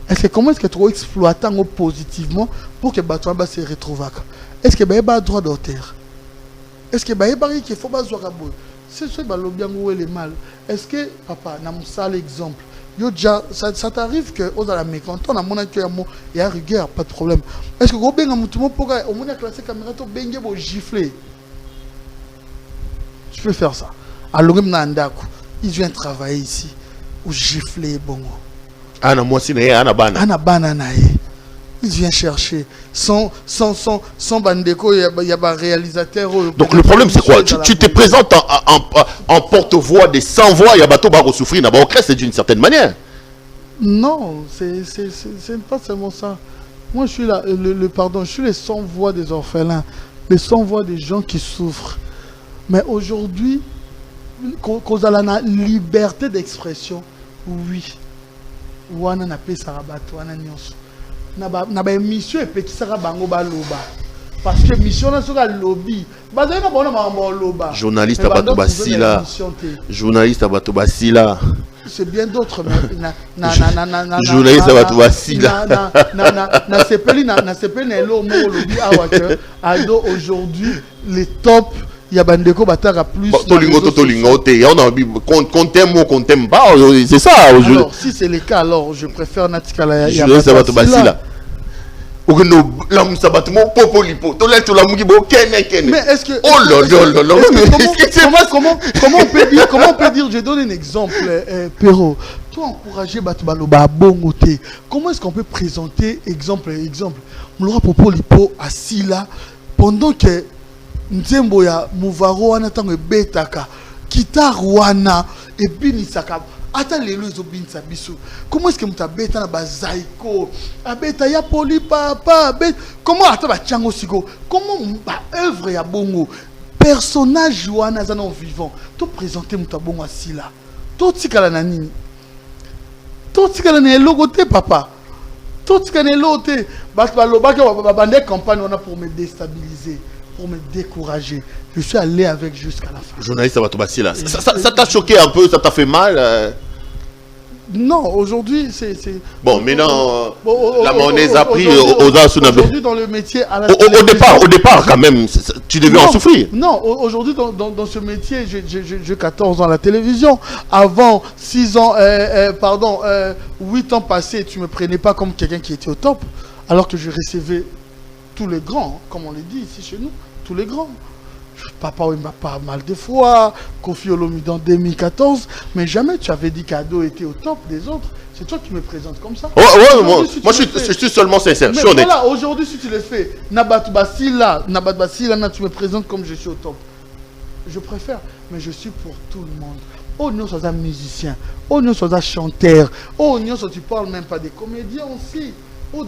Est-ce que comment est-ce que tu exploites positivement pour que bateau se retrouve? Est-ce que bah droit d'auteur? Est-ce que bah qu'il faut pas jouer à bout? C'est ce que bien où est le mal. Est-ce que papa n'a pas l'exemple? Yo déjà ça t'arrive que aux à la mécontent, on a mon accueil et à rigueur, pas de problème. Est-ce que Robin a mon pour au moins classé caméra to bengue bo gifler? Je peux faire ça. Alors même Nandaku, il vient travailler ici ou gifler bongo. Ana moi si ana bana. Ana bana nae. Il vient chercher sans bandeko, il y a un réalisateur. Donc le problème c'est quoi? Tu te présentes en porte-voix des sans-voix, il y a bateau va souffrir, c'est d'une certaine manière. Non, c'est pas seulement ça. Moi je suis là, je suis les sans-voix des orphelins, les sans-voix des gens qui souffrent. Mais aujourd'hui, quand on a la liberté d'expression, oui. Ou on a appelé ça bateau, on a na émission et petit sera bango baloba parce que mission na soka lobby bazali na bona mambo loba journaliste abato basila c'est bien d'autres, mais journaliste ça va tout assis là. Na sepeli na elo mo lobi awa que ado aujourd'hui les top il y a bandeko batara plus tolingo te on a qu'on t'aime ou qu'on t'aime pas, c'est ça aujourd'hui. Alors si c'est le cas, alors je préfère Natikala ya ça va tout assis là. Mais est-ce que comment on peut dire, je donne un exemple, Perrault, toi encourager Batubaloba bongoté, comment est-ce qu'on peut présenter exemple Moulora Popolipo assis là pendant que Nzembo ya Mouvaro wana tango betaka Kitar wana et binisaka. Attends les lois obinsa biso. Comment est-ce que muta beta na bazaiko? Abeta ya poli papa. Comment attends ba chango sigo? Comment ba œuvre ya bongo? Personnage wana zana vivant. To présenter muta bongo asila. To tikala na nini? To tikala na logoté papa. To tikala na logoté. Ba loba ke bande campagne on a pour me déstabiliser, pour me décourager. Je suis allé avec jusqu'à la fin. Journaliste, ça va tomber là. Ça t'a choqué un peu, ça t'a fait mal Non, aujourd'hui, c'est... Bon, maintenant, la monnaie a pris aux Asuna. Aujourd'hui, dans le métier... Au départ, quand même, tu devais en souffrir. Non, aujourd'hui, dans ce métier, j'ai 14 ans à la télévision. Avant 6 ans, 8 ans passés, tu ne me prenais pas comme quelqu'un qui était au top. Alors que je recevais tous les grands, comme on le dit ici chez nous, tous les grands. Papa il m'a pas mal de fois, Kofi Olomide en 2014, mais jamais tu avais dit qu'Ado était au top des autres. C'est toi qui me présentes comme ça. Moi je suis seulement sincère. Mais voilà, aujourd'hui si tu le fais, Nabat Basila, tu me présentes comme je suis au top. Je préfère, mais je suis pour tout le monde. Oh non, c'est un musicien, oh non, c'est un chanteur, oh non, tu parles même pas des comédiens aussi.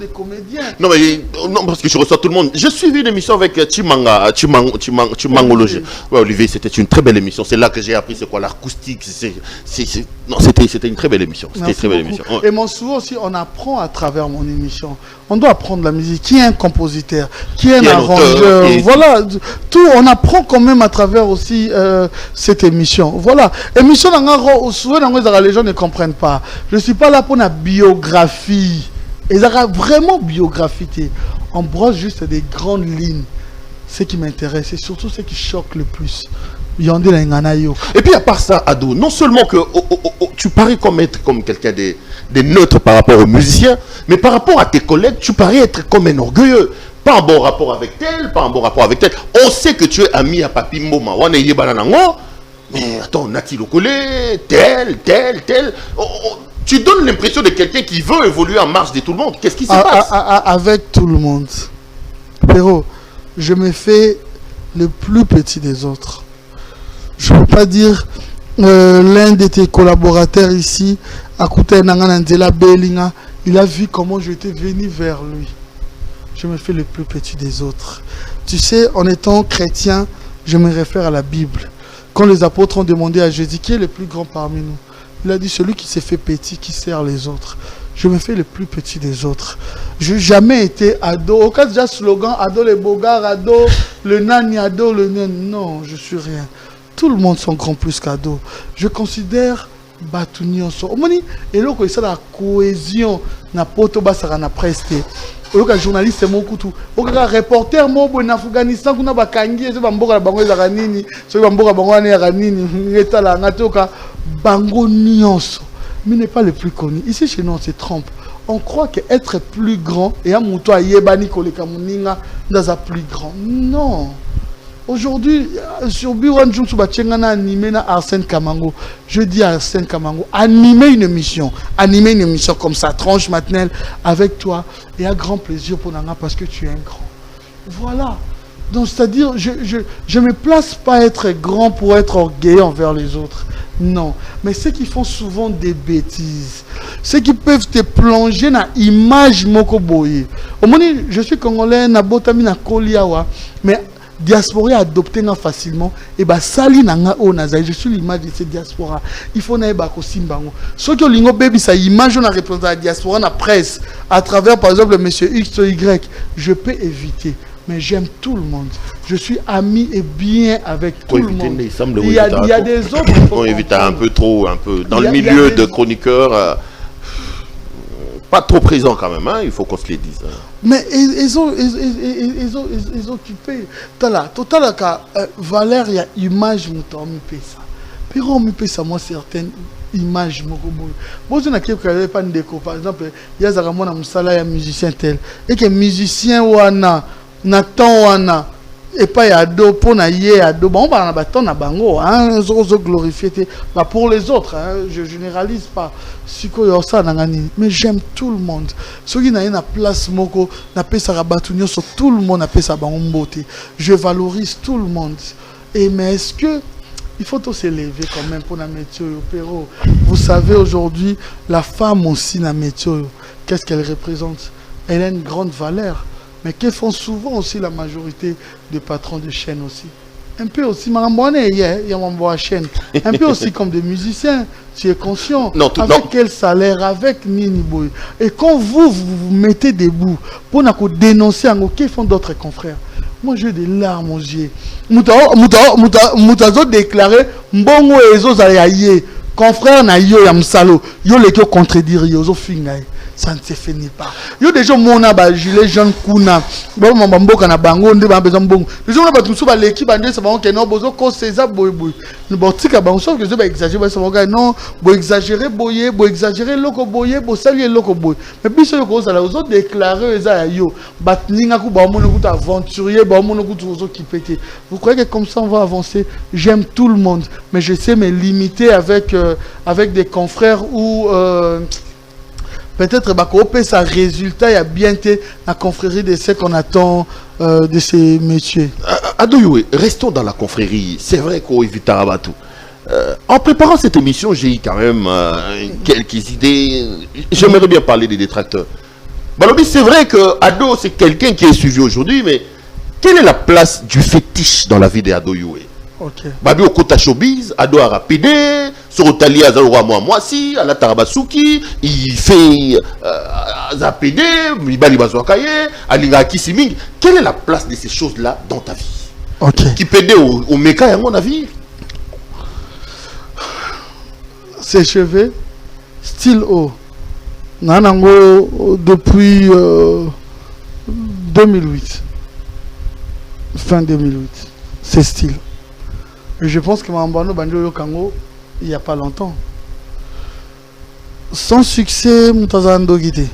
Des comédiens. Non, mais non, parce que je reçois tout le monde. J'ai suivi une émission avec Chimangologie. Ouais, Olivier, c'était une très belle émission. C'est là que j'ai appris c'est quoi l'acoustique. Non, c'était une très belle émission. C'était une très belle émission. Ouais. Et mon souvent aussi, on apprend à travers mon émission. On doit apprendre la musique. Qui est un compositeur, qui est un arrangeur. Voilà, tout. On apprend quand même à travers aussi cette émission. Voilà. Émission, souvent les gens ne comprennent pas. Je suis pas là pour la biographie. Et ça a vraiment biographie. On brosse juste des grandes lignes. Ce qui m'intéresse, et surtout ce qui choque le plus. Et puis à part ça, Ado, non seulement que tu parais comme être comme quelqu'un de neutre par rapport aux musiciens, mais par rapport à tes collègues, tu parais être comme un orgueilleux. Pas un bon rapport avec tel, pas un bon rapport avec tel. On sait que tu es ami à Papi Mboma. Mais attends, Nati Lokole, tel. Tu donnes l'impression de quelqu'un qui veut évoluer en marge de tout le monde. Qu'est-ce qui se passe? Avec tout le monde. Perrault, je me fais le plus petit des autres. Je ne peux pas dire l'un de tes collaborateurs ici, Akuta Nanganandela Belinga, il a vu comment je étais venu vers lui. Je me fais le plus petit des autres. Tu sais, en étant chrétien, je me réfère à la Bible. Quand les apôtres ont demandé à Jésus qui est le plus grand parmi nous, il a dit celui qui s'est fait petit, qui sert les autres. Je me fais le plus petit des autres. Je n'ai jamais été ado. Au cas déjà slogan, ado les bogards, ado le nani, ado le nani. Non, je suis rien. Tout le monde sont grand plus qu'ado. Je considère Batunion. Et là, il y a la cohésion. Na poto basara na preste. Oyoka journaliste mo kutu. Oyoka reporter mo bo na Afghanistan kuna bakangi zo bamboka bango ezaka nini. So bamboka bango ane ya nini. Ngetala ngatoka bango nyonso. Mais n'est pas le plus connu. Ici chez nous on se trompe. On croit qu'être plus grand et à muto ayebani koleka muninga ndaza plus grand. Non. Aujourd'hui, sur Biwan Jumsu Bachengana animé na Arsène Kamango. Je dis à Arsène Kamango, animer une émission comme ça, tranche matinale avec toi, et à grand plaisir pour Nanga parce que tu es un grand. Voilà. Donc, c'est-à-dire, je me place pas être grand pour être orgueilleux envers les autres. Non. Mais ceux qui font souvent des bêtises, ceux qui peuvent te plonger dans l'image moko boye. Au moins, je suis congolais, na botami na koliawa, mais diaspora adopté facilement et bah sali nanga o naza je suis l'image de cette diaspora il faut na ba ko simbango ce que lingo baby ça image on a représenté la diaspora na presse à travers par exemple monsieur X ou Y je peux éviter mais j'aime tout le monde. Je suis ami et bien avec tout le monde. Il y a des autres. On évite un peu trop, un peu. Dans le milieu de chroniqueurs, pas trop présent quand même, hein, il faut qu'on se les dise. Hein. Mais ils ont occupé. Total, Valère, il y a image, ça. Puis on me fait ça, moi, certaines images. Bon, je n'ai pas de déco. Par exemple, il y a un musicien tel. Et que musicien, wana, Nathan, wana. Et pas ado pour na yé ado bon ba na baton na bango hein zo glorifier pour les autres hein, je généralise pas siko yo ça nangani mais j'aime tout le monde ceux qui na place moko na pesa rabatunyo sur tout le monde na pesa bango mbote je valorise tout le monde et mais est-ce que il faut s'élever quand même pour la métier Pero vous savez aujourd'hui la femme aussi na métier qu'est-ce qu'elle représente elle a une grande valeur mais que font souvent aussi la majorité des patrons de chaînes aussi. Un peu aussi, il y a mon chaîne. Un peu aussi comme des musiciens, tu es conscient. Non, avec quel salaire, avec Nini Boy. Et quand vous mettez debout pour dénoncer en que font d'autres confrères. Moi j'ai des larmes aux yeux. Moutazo déclaré Mbongo Ezo Zayaye, confrère na yo yamsalo, yo les contredire yo fingaye. Ça ne se finit pas. Il y a des gens qui ont gilet jaune kuna. Bon mambo na bango ndi ba besoin bon. Les gens ba tout ba l'équipe ba ça va que non bozo ko César boy boy. Nous botika ba on sauf que je vais exagérer ça va non, bo exagérer boyer, bo exagérer loko boyer, bo saluer loko boy. Mais biso yo ko ça là aux autres déclarer ça yo. Batninga ku ba mono ku aventurier, ba mono ku zo qui péter. Vous croyez que comme ça on va avancer? J'aime tout le monde, mais je sais me limiter avec des confrères ou peut-être que ça résultat, il y a bien la confrérie de ce qu'on attend de ces métiers. Adoyoué, restons dans la confrérie. C'est vrai qu'on évite Arabatou. En préparant cette émission, j'ai eu quand même quelques idées. J'aimerais bien parler des détracteurs. Balobi, c'est vrai que Ado, c'est quelqu'un qui est suivi aujourd'hui, mais quelle est la place du fétiche dans la vie d'Adoyoué? Ok. Babi au Kota Showbiz, Ado a rapidé, sur Otali à Zalora Moisi, à la Tarabasuki, il fait Zapédé, Mibali Bazouakaye, Alinga Kisiming. Quelle est la place de ces choses-là dans ta vie? Ok. Qui pédait au Meka, à mon avis? Ses cheveux, style haut. Nanango depuis 2008. Fin 2008. C'est style. Et je pense que Mambano Banjo Yokango, il n'y a pas longtemps. Sans succès, Moutazando Guité.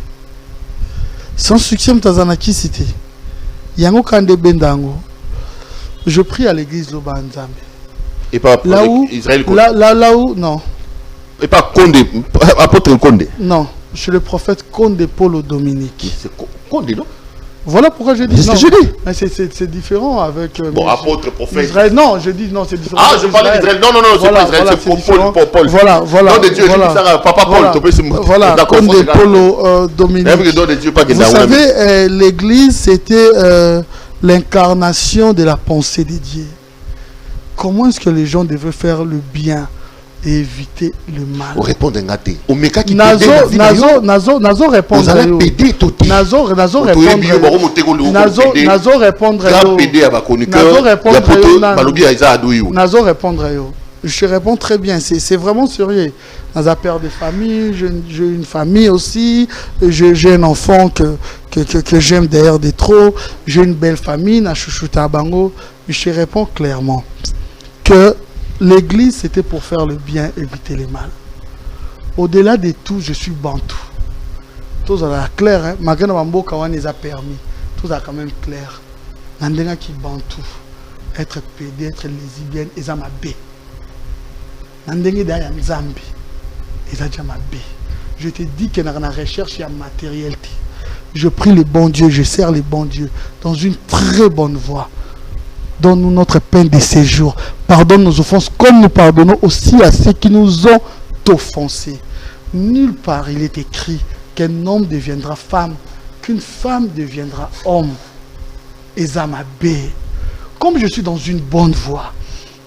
Sans succès, Moutazana Kisité. Yango Kande Bendango. Je prie à l'église Loba Nzambe. Et pas là où Israël Konde. Là où, non. Et pas Konde, apôtre Konde. Non, je suis le prophète Konde Polo Dominique. C'est Konde, non? Voilà pourquoi je dis non. C'est différent avec... bon, apôtre, prophète. Israël, non, je dis non, c'est différent. Ah, je parle d'Israël. Non, c'est pas Israël, c'est Paul. Voilà. Non, de Dieu, voilà, je dis ça, Papa Paul. Voilà, comme des Polo Dominique. Vous savez, l'église, c'était l'incarnation de la pensée de Dieu. Comment est-ce que les gens devaient faire le bien et éviter le mal? On répond d'un gâté. Au méca qui Nazo répondre. Je réponds très bien. C'est vraiment sérieux. Dans un père de famille, j'ai une famille aussi. J'ai un enfant que j'aime d'ailleurs des trop. J'ai une belle famille. Na chouchouta bango. Je réponds clairement que l'église, c'était pour faire le bien, éviter le mal. Au-delà de tout, je suis bantou. Tout ça est clair, hein? Malgré que Mambo Kawan les a permis. Tout ça est quand même clair. Nandena qui bantou. Être pédé, être lesbienne, et ça m'a bé. Nandena derrière Nzambi. Et ça m'a bé. Je te dis que dans la recherche, il y a matériel. Je prie le bon Dieu, je sers le bon Dieu dans une très bonne voie. Donne-nous notre pain de séjour. Pardonne nos offenses comme nous pardonnons aussi à ceux qui nous ont offensés. Nulle part il est écrit qu'un homme deviendra femme, qu'une femme deviendra homme. Et Zamabé. Comme je suis dans une bonne voie,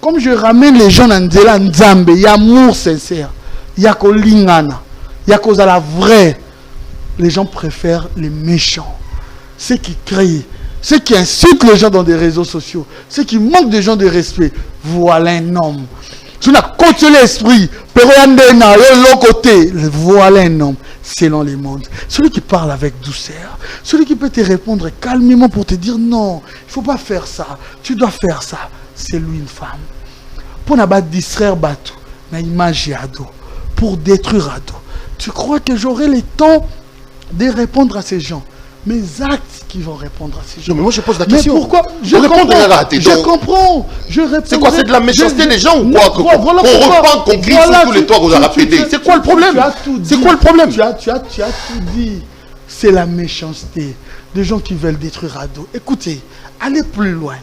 comme je ramène les gens dans Nzambe, il y a amour sincère, il y a Kolingana, il y a la vraie. Les gens préfèrent les méchants, ceux qui crient, ceux qui insultent les gens dans des réseaux sociaux, ceux qui manquent de gens de respect, voilà un homme. Si on a coaché l'esprit, voilà un homme selon les mondes. Celui qui parle avec douceur, celui qui peut te répondre calmement pour te dire non, il ne faut pas faire ça, tu dois faire ça. C'est lui une femme. Pour ne pas distraire Batou, na image ado, pour détruire ado. Tu crois que j'aurai le temps de répondre à ces gens? Mes actes qui vont répondre à ces gens. Non, mais moi je pose la question. Mais pourquoi? Je comprends. Je réponds. C'est quoi? C'est de la méchanceté des gens ou quoi? Qu'on reprend, qu'on crie sur tous les toits qu'on a répété. C'est quoi le problème? C'est quoi le problème? Tu as tout dit. C'est la méchanceté des gens qui veulent détruire ado. Écoutez, allez plus loin.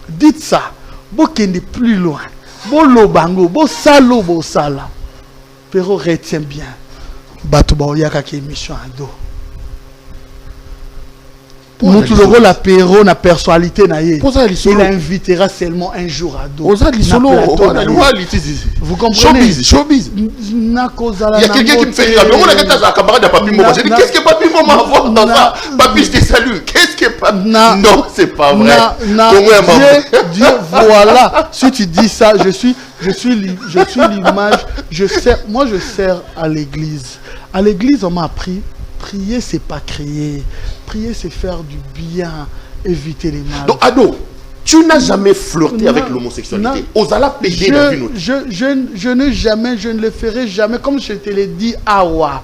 Dites ça. Bokende plus loin. Bolo bango, bo salo, bo sala. Pero retiens bien. Bato ba oyaka ki émission ado. Nous tout le rôle apéro na personnalité na ye. Il invitera seulement un jour ado. Vous comprenez? Showbiz. Il y a quelqu'un qui me fait rire. Qu'est-ce que Papi Moma va voir dans ça? Papi, je te salue. Qu'est-ce que Papi? Non, c'est pas vrai. Dieu, voilà. Si tu dis ça, je suis l'image. Moi, je sers à l'église. À l'église, on m'a appris. Prier, c'est pas crier. Prier, c'est faire du bien, éviter les mal. Donc, Ado, tu n'as jamais flirté avec l'homosexualité. Osala payer dans une autre. Je n'ai jamais, je ne le ferai jamais. Comme je te l'ai dit, awa.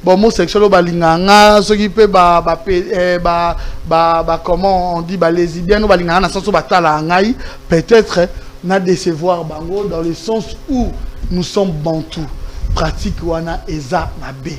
Homosexuel, comment on dit, lesbienne, peut-être, n'a décevoir bango dans le sens où nous sommes bantous. Pratique wana eza mabe.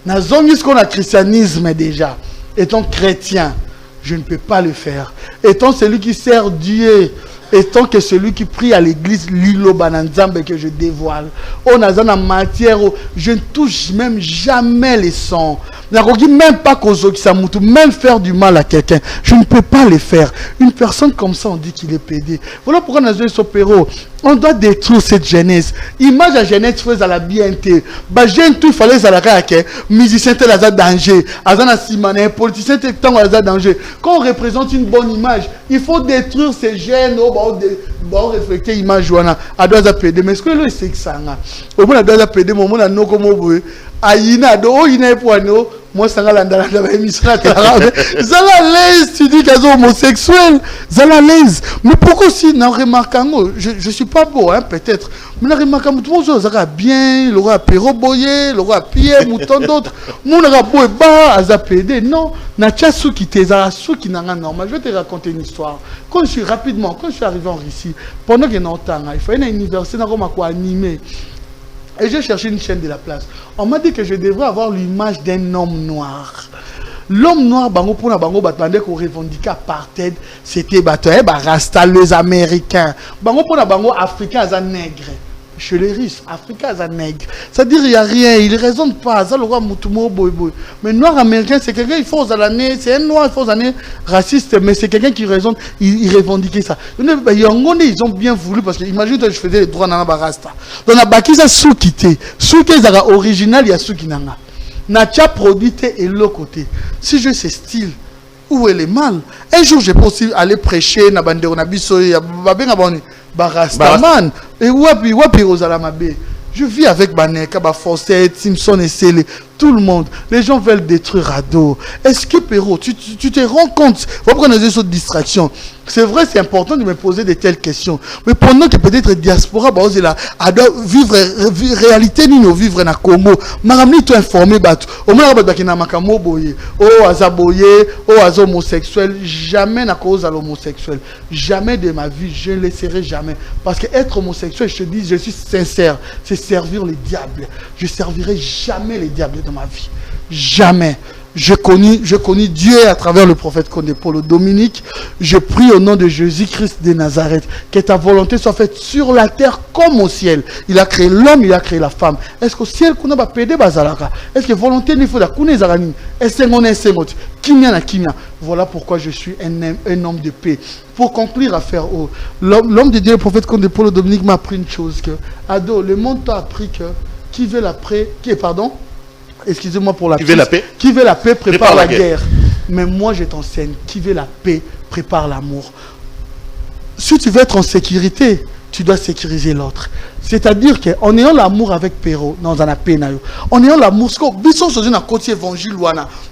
Na zongi ce qu'on a christianisme déjà. Étant chrétien, je ne peux pas le faire. Étant celui qui sert Dieu, étant que celui qui prie à l'église Lilo Bananzambe que je dévoile. On a en matière, je ne touche même jamais les sons. Même pas même faire du mal à quelqu'un. Je ne peux pas le faire. Une personne comme ça, on dit qu'il est pédé. Voilà pourquoi dans un sopéro, on doit détruire cette jeunesse. Image à jeunesse faisait à la BNT. Bah, jeune tout, il fallait ça la que musicien tel a danger. Azana Simane, politicien tel a danger. Quand on représente une bonne image, il faut détruire ces jeunes. Bon, réfléchir image wana. A doit pédé. Mais est-ce que le c'est que ça? Au moins, a doit pédé. Mon mon a no comme au Aïna, do ina poano. Moi, ça va dans la émission. Zala l'aise, tu dis qu'elles sont homosexuels. Zala l'aise. Mais pourquoi si, non, remarquant, je suis pas beau, hein, peut-être. Mais non, remarquant, tout le monde, ça va bien, il aura Péroboyé, il aura Pierre, mouton d'autres. Mon aura beau et bas, à zapédé. Non, n'a pas sou qui t'es, à sou qui n'a rien normal. Je vais te raconter une histoire. Quand je suis arrivé en Russie, pendant qu'il y a longtemps, il fallait une université, n'a pas quoi animer. Et j'ai cherché une chaîne de la place. On m'a dit que je devrais avoir l'image d'un homme noir. L'homme noir, bango pour na bango batandé qu'on revendiquait apartheid, c'était rasta les Américains. Bango pour na bango africain as un nègre. Chez les Russes, africain as un nègre. C'est-à-dire il y a rien, il raisonne pas. Ça le roi Mutumo boy boy. Mais noir américain, c'est quelqu'un il faut aux années, c'est un noir il faut aux années raciste, mais c'est quelqu'un qui raisonne, il revendiquait ça. Ils ont bien voulu parce que imagine toi je faisais les droits dans la rasta. Donc la baki ça sous quitté, sous qui est original il y a sous qui nanga. Natia produit et l'autre côté. Si je sais style, où est le mal? Un jour j'ai possible aller prêcher na bandero na biso ya babenga boni barastaman et wapi ozalamabe. Je vis avec Baneka, Fawcett, Simpson et Célé, tout le monde. Les gens veulent détruire Ado. Est-ce que, Perrault, tu te rends compte? Pourquoi on a des autres distractions? C'est vrai, c'est important de me poser de telles questions. Mais pendant que peut-être diaspora, Ado vivre réalité, nous vivre na Congo. Maramni tout informé, au moins, na makamo boye, azaboye, homosexuel. Jamais na cause à l'homosexuel. Jamais de ma vie, je ne le serai jamais. Parce que être homosexuel, je te dis, je suis sincère. C'est servir les diables. Je servirai jamais les diables dans ma vie. Jamais. Je connais Dieu à travers le prophète Condé Paulo Dominique. Je prie au nom de Jésus-Christ de Nazareth que ta volonté soit faite sur la terre comme au ciel. Il a créé l'homme, il a créé la femme. Est-ce qu'au ciel, qu'on a pédé bazalaka? Est-ce que volonté n'est pas de zarani? Est-ce qu'on est kimia na kimia? Voilà pourquoi je suis un homme de paix. Pour conclure affaire l'homme de Dieu, le prophète Condé Paulo Dominique m'a appris une chose que Ado, le monde t'a appris que excusez-moi pour la Qui veut la paix? Qui veut la paix prépare la guerre. Mais moi, je t'enseigne, qui veut la paix, prépare l'amour. Si tu veux être en sécurité, tu dois sécuriser l'autre. C'est-à-dire qu'en ayant l'amour avec Perrault, dans la paix, en ayant l'amour,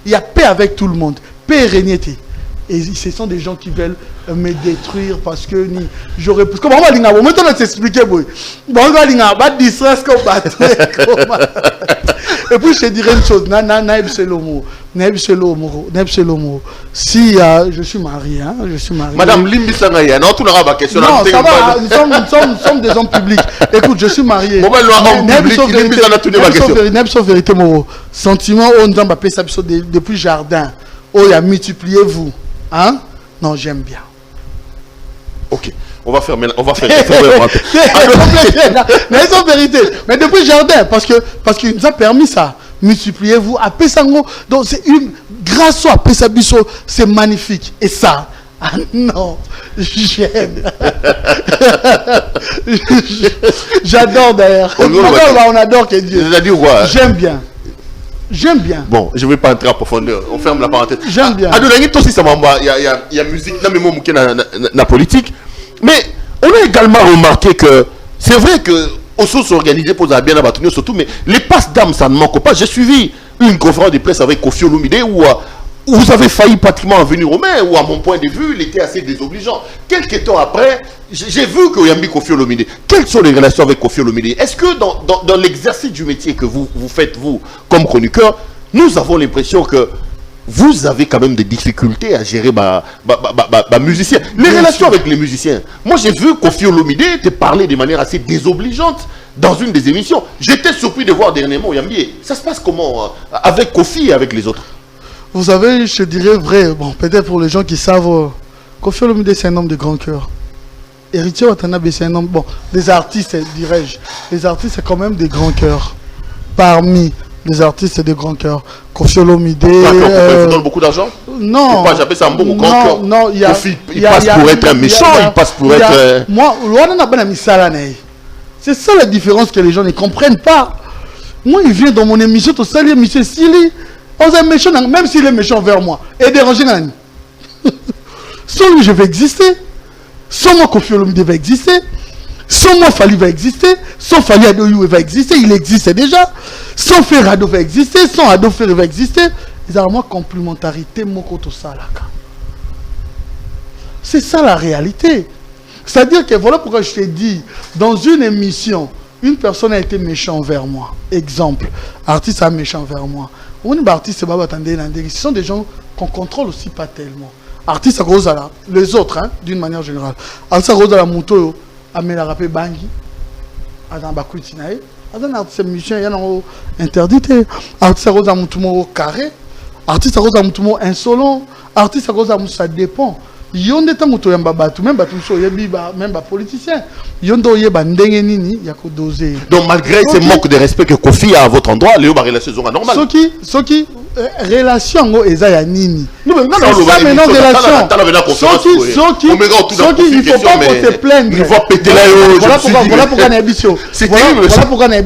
il y a paix avec tout le monde. Paix et régnété. Et ce sont des gens qui veulent me détruire parce que j'aurais... Parce que maintenant, on va t'expliquer. Et puis je te dirais une chose. Si je suis marié, hein, je suis marié. Madame Limbi Sangaya, non, tu n'auras pas question. Non, ça va, nous sommes des hommes publics. Écoute, je suis marié. Vérité, Moro. Sentiment, on nous a ça depuis jardin. Oh, il y a multipliez-vous. Hein? Non, j'aime bien. Ok, on va faire. Mais c'est vérité. Mais depuis jardin, parce qu'il nous a permis ça. Multipliez-vous à Pessango. Donc c'est une grâce à Pessabiso, c'est magnifique. Et ça, ah non, j'aime. J'adore d'ailleurs. On adore que Dieu. J'aime bien. J'aime bien. Bon, je ne vais pas entrer en profondeur. On ferme la parenthèse. J'aime bien. Il y a musique, la politique. Mais on a également remarqué que c'est vrai que aux sources organisées pour bien abattre surtout, mais les passes d'âme, ça ne manque pas. J'ai suivi une conférence de presse avec Kofi Olomide où vous avez failli pratiquement en venir au maire, où à mon point de vue, il était assez désobligeant. Quelques temps après, j'ai vu qu'il y a mis Kofi Olomide. Quelles sont les relations avec Kofi Olomide? Est-ce que dans l'exercice du métier que vous faites, vous, comme chroniqueur, nous avons l'impression que vous avez quand même des difficultés à gérer musicien. Les relations avec les musiciens. Moi, j'ai vu Kofi Olomide te parler de manière assez désobligeante dans une des émissions. J'étais surpris de voir dernièrement Yambié. Ça se passe comment avec Kofi et avec les autres? Vous savez, je dirais vrai, bon, peut-être pour les gens qui savent, Kofi Olomide, c'est un homme de grand cœur. Héritier Watanabe, c'est un homme, bon, les artistes, dirais-je, les artistes, c'est quand même des grands cœurs. Parmi les artistes, c'est des grands cœurs. Kofi Olomide. Il donne beaucoup d'argent? Non. J'appelle ça un bon grand cœur. Non, il y a. Kofi, il passe pour être un méchant, il passe pour être. Moi, c'est ça la différence que les gens ne comprennent pas. Moi, il vient dans mon émission, tout ça, monsieur Sili. On est méchant, même s'il est méchant vers moi. Et déranger Nani. Sans lui, je vais exister. Sans moi, Kofi Olomide va exister. Sans moi, Fali va exister. Sans Fali Adoyou va exister. Il existe déjà. Sans Ferrado va exister. Sans Ado Ferré va exister. Ils ont moi complémentarité, Moko Tosalaka. C'est ça la réalité. C'est-à-dire que voilà pourquoi je t'ai dit, dans une émission, une personne a été méchante vers moi. Exemple, artiste a méchant vers moi. Artiste, ce sont des gens qu'on contrôle aussi pas tellement. Artiste à cause les autres, hein, d'une manière générale. Artiste à cause de la moto, Amela Rapé Bangi, Adam Bakoutinae, Adam artiste musicien, il y a un interdit. Artiste à cause de la moto carré, artiste à cause de la moto insolent, artiste à cause de la moto, ça dépend. Yonde tanguto yamba batu même batu so yebi même politicien yondo yeba ndenge nini yako doser. Donc malgré ces manques de respect que Kofi a à votre endroit, les relations sont anormales. Soki relation ngo eza ya nini? Non mais ça maintenant relation. Soki il faut pas qu'on se plaindre. Il faut péter là. Voilà pourquoi na émission. Voilà pourquoi na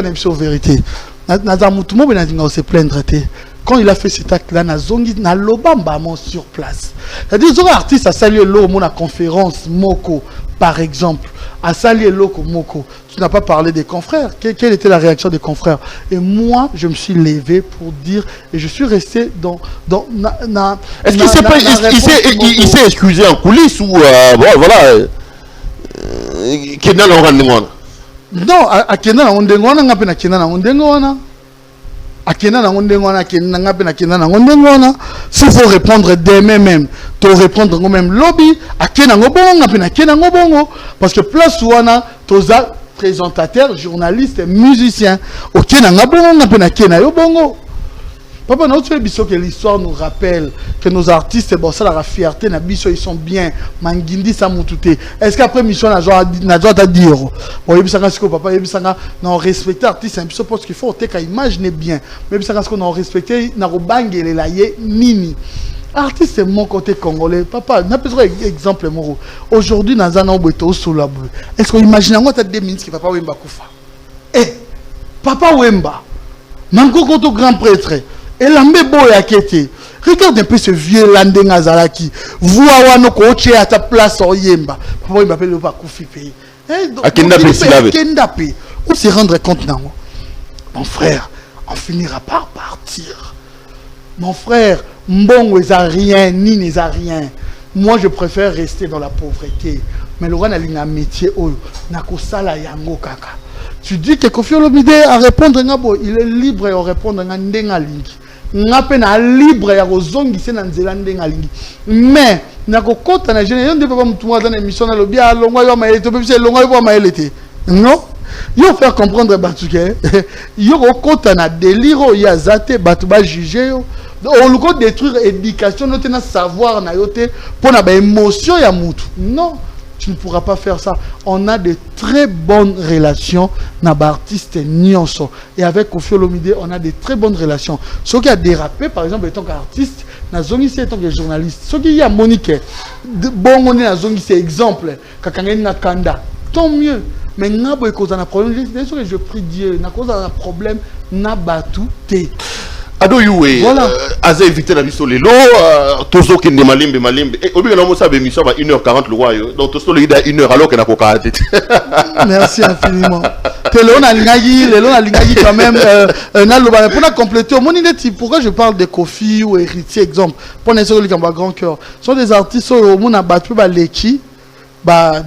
émission vérité. Na mutu mo benazinga se plaindre té. Quand il a fait cet acte-là, na lobamba sur place. C'est-à-dire, les artistes a salué l'eau, la conférence Moko, par exemple, a salué l'eau Moko. Tu n'as pas parlé des confrères. Quelle était la réaction des confrères? Et moi, je me suis levé pour dire, et je suis resté dans est-ce qu'il s'est excusé en coulisses ou voilà Kenan non, à Kenan on dengona ngapi na Kenan on dengona. S'il faut répondre demain même, tu répondre même lobby, parce que place où on a tous présentateurs, journalistes, musiciens, Papa, que l'histoire nous rappelle que nos artistes, bon, ça la fierté, ils sont bien. Mangindi, ça m'outouté. Est-ce qu'après mission, n'a pas à dire? Bon, papa, non, respecter l'artiste, c'est parce qu'il faut que imaginer bien. Mais qu'on a respecté, n'a pas nini. Artiste, c'est mon côté congolais. Papa, n'a pas exemple, Moro. Aujourd'hui, dans un an, est-ce qu'on imagine, moi, tu as des ministres qui papa Wemba Koufa? Eh, papa Wemba, Mango Koto grand prêtre. Et l'ambé beau ya kete. Regarde un peu ce vieux landé Nazalaki. Vois wano ko oche à ta place au yemba. Papa il m'appelle le Bakoufi pays. Kendape. On se rendre compte non. Mon frère, on finira par partir. Mon frère, mbongo n'est rien, ni n'est rien. Moi, je préfère rester dans la pauvreté. Mais le roi n'a un métier, n'a qu'au salaire yango kaka. Tu dis que Kofi Olomide à répondre, il est libre à répondre à Ndengalingi. N'a pas libre à rozongi c'est dans Ndengalingi. Mais n'a qu'au côté na génération de papa mutuma dans émission na lobia longo yo maele to bise longo yo maele te. Non? Yo faire comprendre batuke. Yo au côté na délire ya zate batu ba juger yo. On le détruire l'éducation, notre savoir, pour la émotion ya mutu. Non, tu ne pourras pas faire ça. On a de très bonnes relations avec artistes Nyonso. Et avec Kofi Olomide, on a de très bonnes relations. Ceux qui a dérapé, par exemple, en tant qu'artiste, na zongi c'est en tant que journaliste. Ceux qui y a Monique, bon on est na zongi c'est exemple. Kakangeni na kanda, tant mieux. Mais n'a pas cause d'un problème. Je prie Dieu, n'a cause d'un problème, n'a pas tout. Ado Youé, Aza évité la mission lelo, Tozo qui n'est malimbe. Et au lieu de ça, l'émission va 1h40 le roi. Donc Tozo il a 1h alors qu'il n'a pas de tête. Merci infiniment. Telon a l'ingagi quand même. Pour compléter, pourquoi je parle de Kofi ou Héritier, exemple, pour les gens qui ont un grand cœur, ce sont des artistes au monde a battu Leki.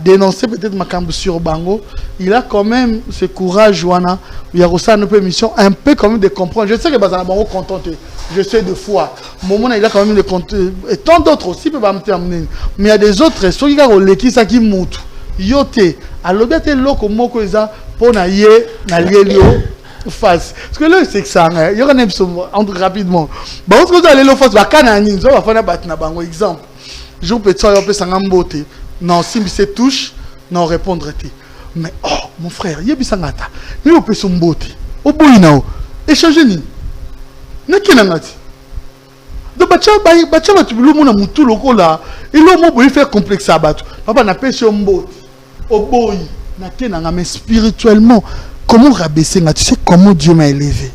Dénoncer peut-être Makambu sur Bango, il a quand même ce courage, Wana. Il y a aussi une émission un peu quand même de comprendre. Je sais que Bazana Bango contenté, je sais de foi. Moment il a quand même de compter. Et tant d'autres aussi peuvent m'amener. Mais il y a des autres, ceux qui ont l'équipe qui montent. Yote, à l'objet de l'eau comme Moko Eza, pour naïe, naïe face. Parce que là, c'est que ça, il y aura un épisode rapidement. Bon, on se aller l'eau face, va canani, on va faire un batna Bango. Exemple, je peux te dire, on peut s'en beauté. Non, si c'est touche, non répondre. Mais oh, mon frère, il y a bien ça. Mais on peut se beauté. Au bout, il y a échanger. N'est-ce qu'il y a donc, tu peux le moutou le là. Et l'homme peut faire complexe à battre. Papa n'a pas sur beauté. Au bout, mais spirituellement, comment rabaisser? Tu sais comment Dieu m'a élevé.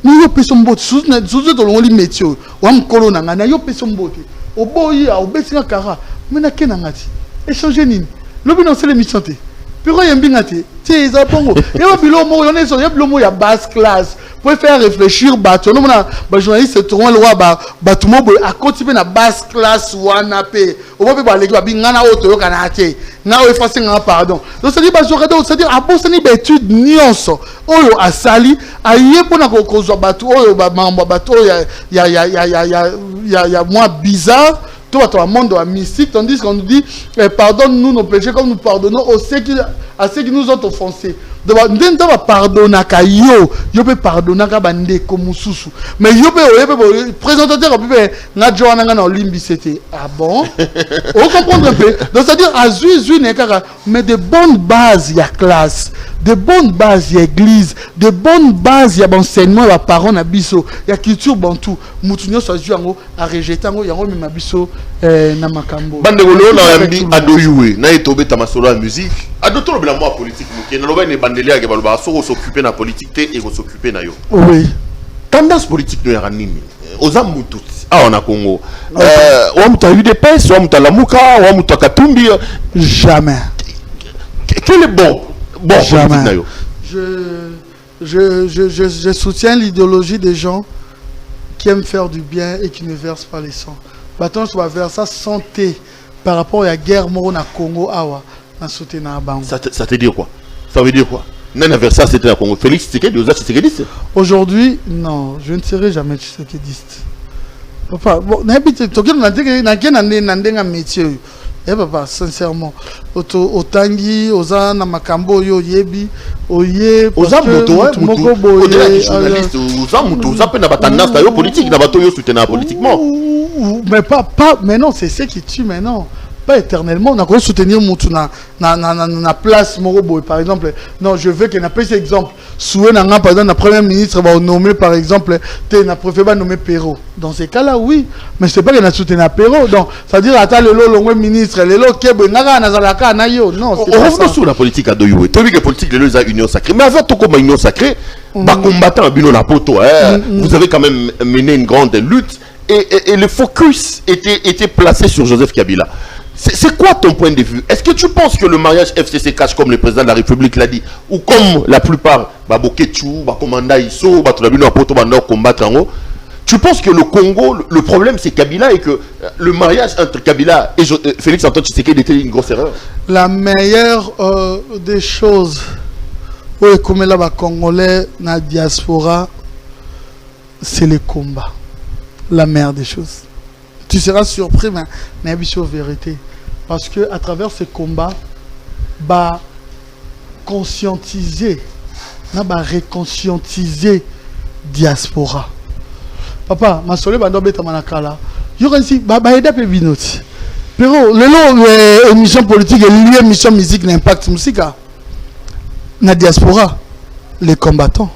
Mais il y a pas son beauté. Sous le métier, ou un colon, il y a pas son beauté. Au bout, il y a un cara. Mais n'a qu'un angati. Échanger nini. L'homme non c'est l'émission te. Puis il y a un bingate. Tiens, ça pongo. Il y a bilo mo, il y a bilo mo ya basse classe. Pour faire réfléchir bateau. Nous on journaliste se tourne le roi bateau mo à continuer na basse classe wana pe. On va pas aller bingana auto yo kanate. Na o effacer un pardon. Donc ça dit bah c'est dire à bon c'est une étude Nyonso. Oyo asali aye pona ko kozwa bateau oyo ba mambo bateau ya moins bizarre. Tout le monde est mystique, tandis qu'on nous dit pardonne-nous nos péchés comme nous pardonnons à ceux qui nous ont offensés. Donc, on va pardonner à yo peut pardonner à bande comme Soussou. Mais yo peut présentateur on peut na Joana na Olimbi c'était ah bon. On comprend un peu. Donc c'est-à-dire à Zui mais de bonnes bases il y a classe, de bonnes bases il y a église, de bonnes bases il y a enseignement il y a parents na biso, il y a culture bantou. Mutunyo so yango a rejeter yango yango même biso na makambo. Bande golo na yambi Ado Youé na etobe ta masolo la musique. Ado to le moi politique muké na loba ne bandeli ke baloba so s'occuper na politique te et s'occuper na yo. Oui. Tendance politique no ya nini? Ozamutu on a Congo. Wa muta UDPS, wa muta Lamuka, wa muta Katumbi. Jamais. Quel est bon? Bon, jamais. Je soutiens l'idéologie des gens qui aiment faire du bien et qui ne versent pas les sangs. Maintenant, je vais vers sa santé par rapport à la guerre mort na Congo awa na soutenir Bango. Ça te dit quoi? Ça veut dire quoi? Non, vers ça, c'était la Congo. Félix Tshisekedi, Oza Tshisekedi. Aujourd'hui, non, je ne serai jamais Tshisekediste. Papa, bon, n'habite, tu as un métier. Eh papa, sincèrement, Otangi, Oza Namakambo, Yo Yebi, Oye, Oza Moto, au-delà journaliste, Oza Moto, Oza Pena Batanas, la politique, la bateau, soutenir politiquement. Mais pas, mais non, c'est ce qui tue maintenant. Pas éternellement, on a qu'à soutenir Moutouna na place Morobo par exemple. Non, je veux qu'il n'y ait pas cet exemple. Souhait n'a par exemple, la première ministre va nommer par exemple, n'a préféré nommer Perrault. Dans ces cas-là, oui, mais c'est pas qu'il a soutenu Perrault. Donc, c'est-à-dire attends le long ministre, le long Kebo, naga nazalaka nayo. Non, c'est pas ça. On revient sur la politique à Doyoué. Tu as vu que la politique de l'Union sacrée, mais avant tout comme une union sacrée, combattant à Bino Napoto, vous avez quand même mené une grande lutte et le focus était placé sur Joseph Kabila. C'est quoi ton point de vue? Est-ce que tu penses que le mariage FCC cache, comme le président de la République l'a dit, ou comme la plupart, tu penses que le Congo, le problème c'est Kabila et que le mariage entre Kabila et Félix Antoine Tshisekedi était une grosse erreur? La meilleure des choses, oui, comme là, Congolais, dans la diaspora, c'est le combat. La meilleure des choses. Tu seras surpris, mais c'est une vérité. Parce que à travers ce combat, bah conscientiser, réconscientiser diaspora. Papa, ma soeur bando beta manakala. Yo kansi ba aida pe binoti. Pero le émission politique et l'émission musique n'impact musique na diaspora les combattants.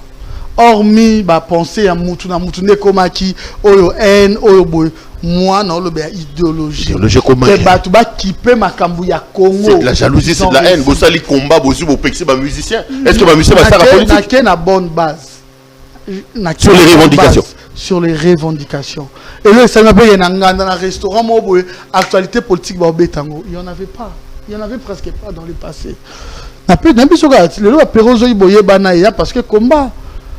Hormis ba penser à mutu na mutu ne komaki oyo haine oyo boy. Moi, non, le idéologie. Idéologie comment? C'est la jalousie, c'est de la haine. Vous savez, combat, vous pexez les musiciens. Est-ce que les musiciens vont faire la politique? N'a bonne base. Sur les revendications. Sur les revendications. Et là, ça m'appelle dans un restaurant, actualité politique, il n'y en avait pas. Il n'y en avait presque pas dans le passé. Parce que combat.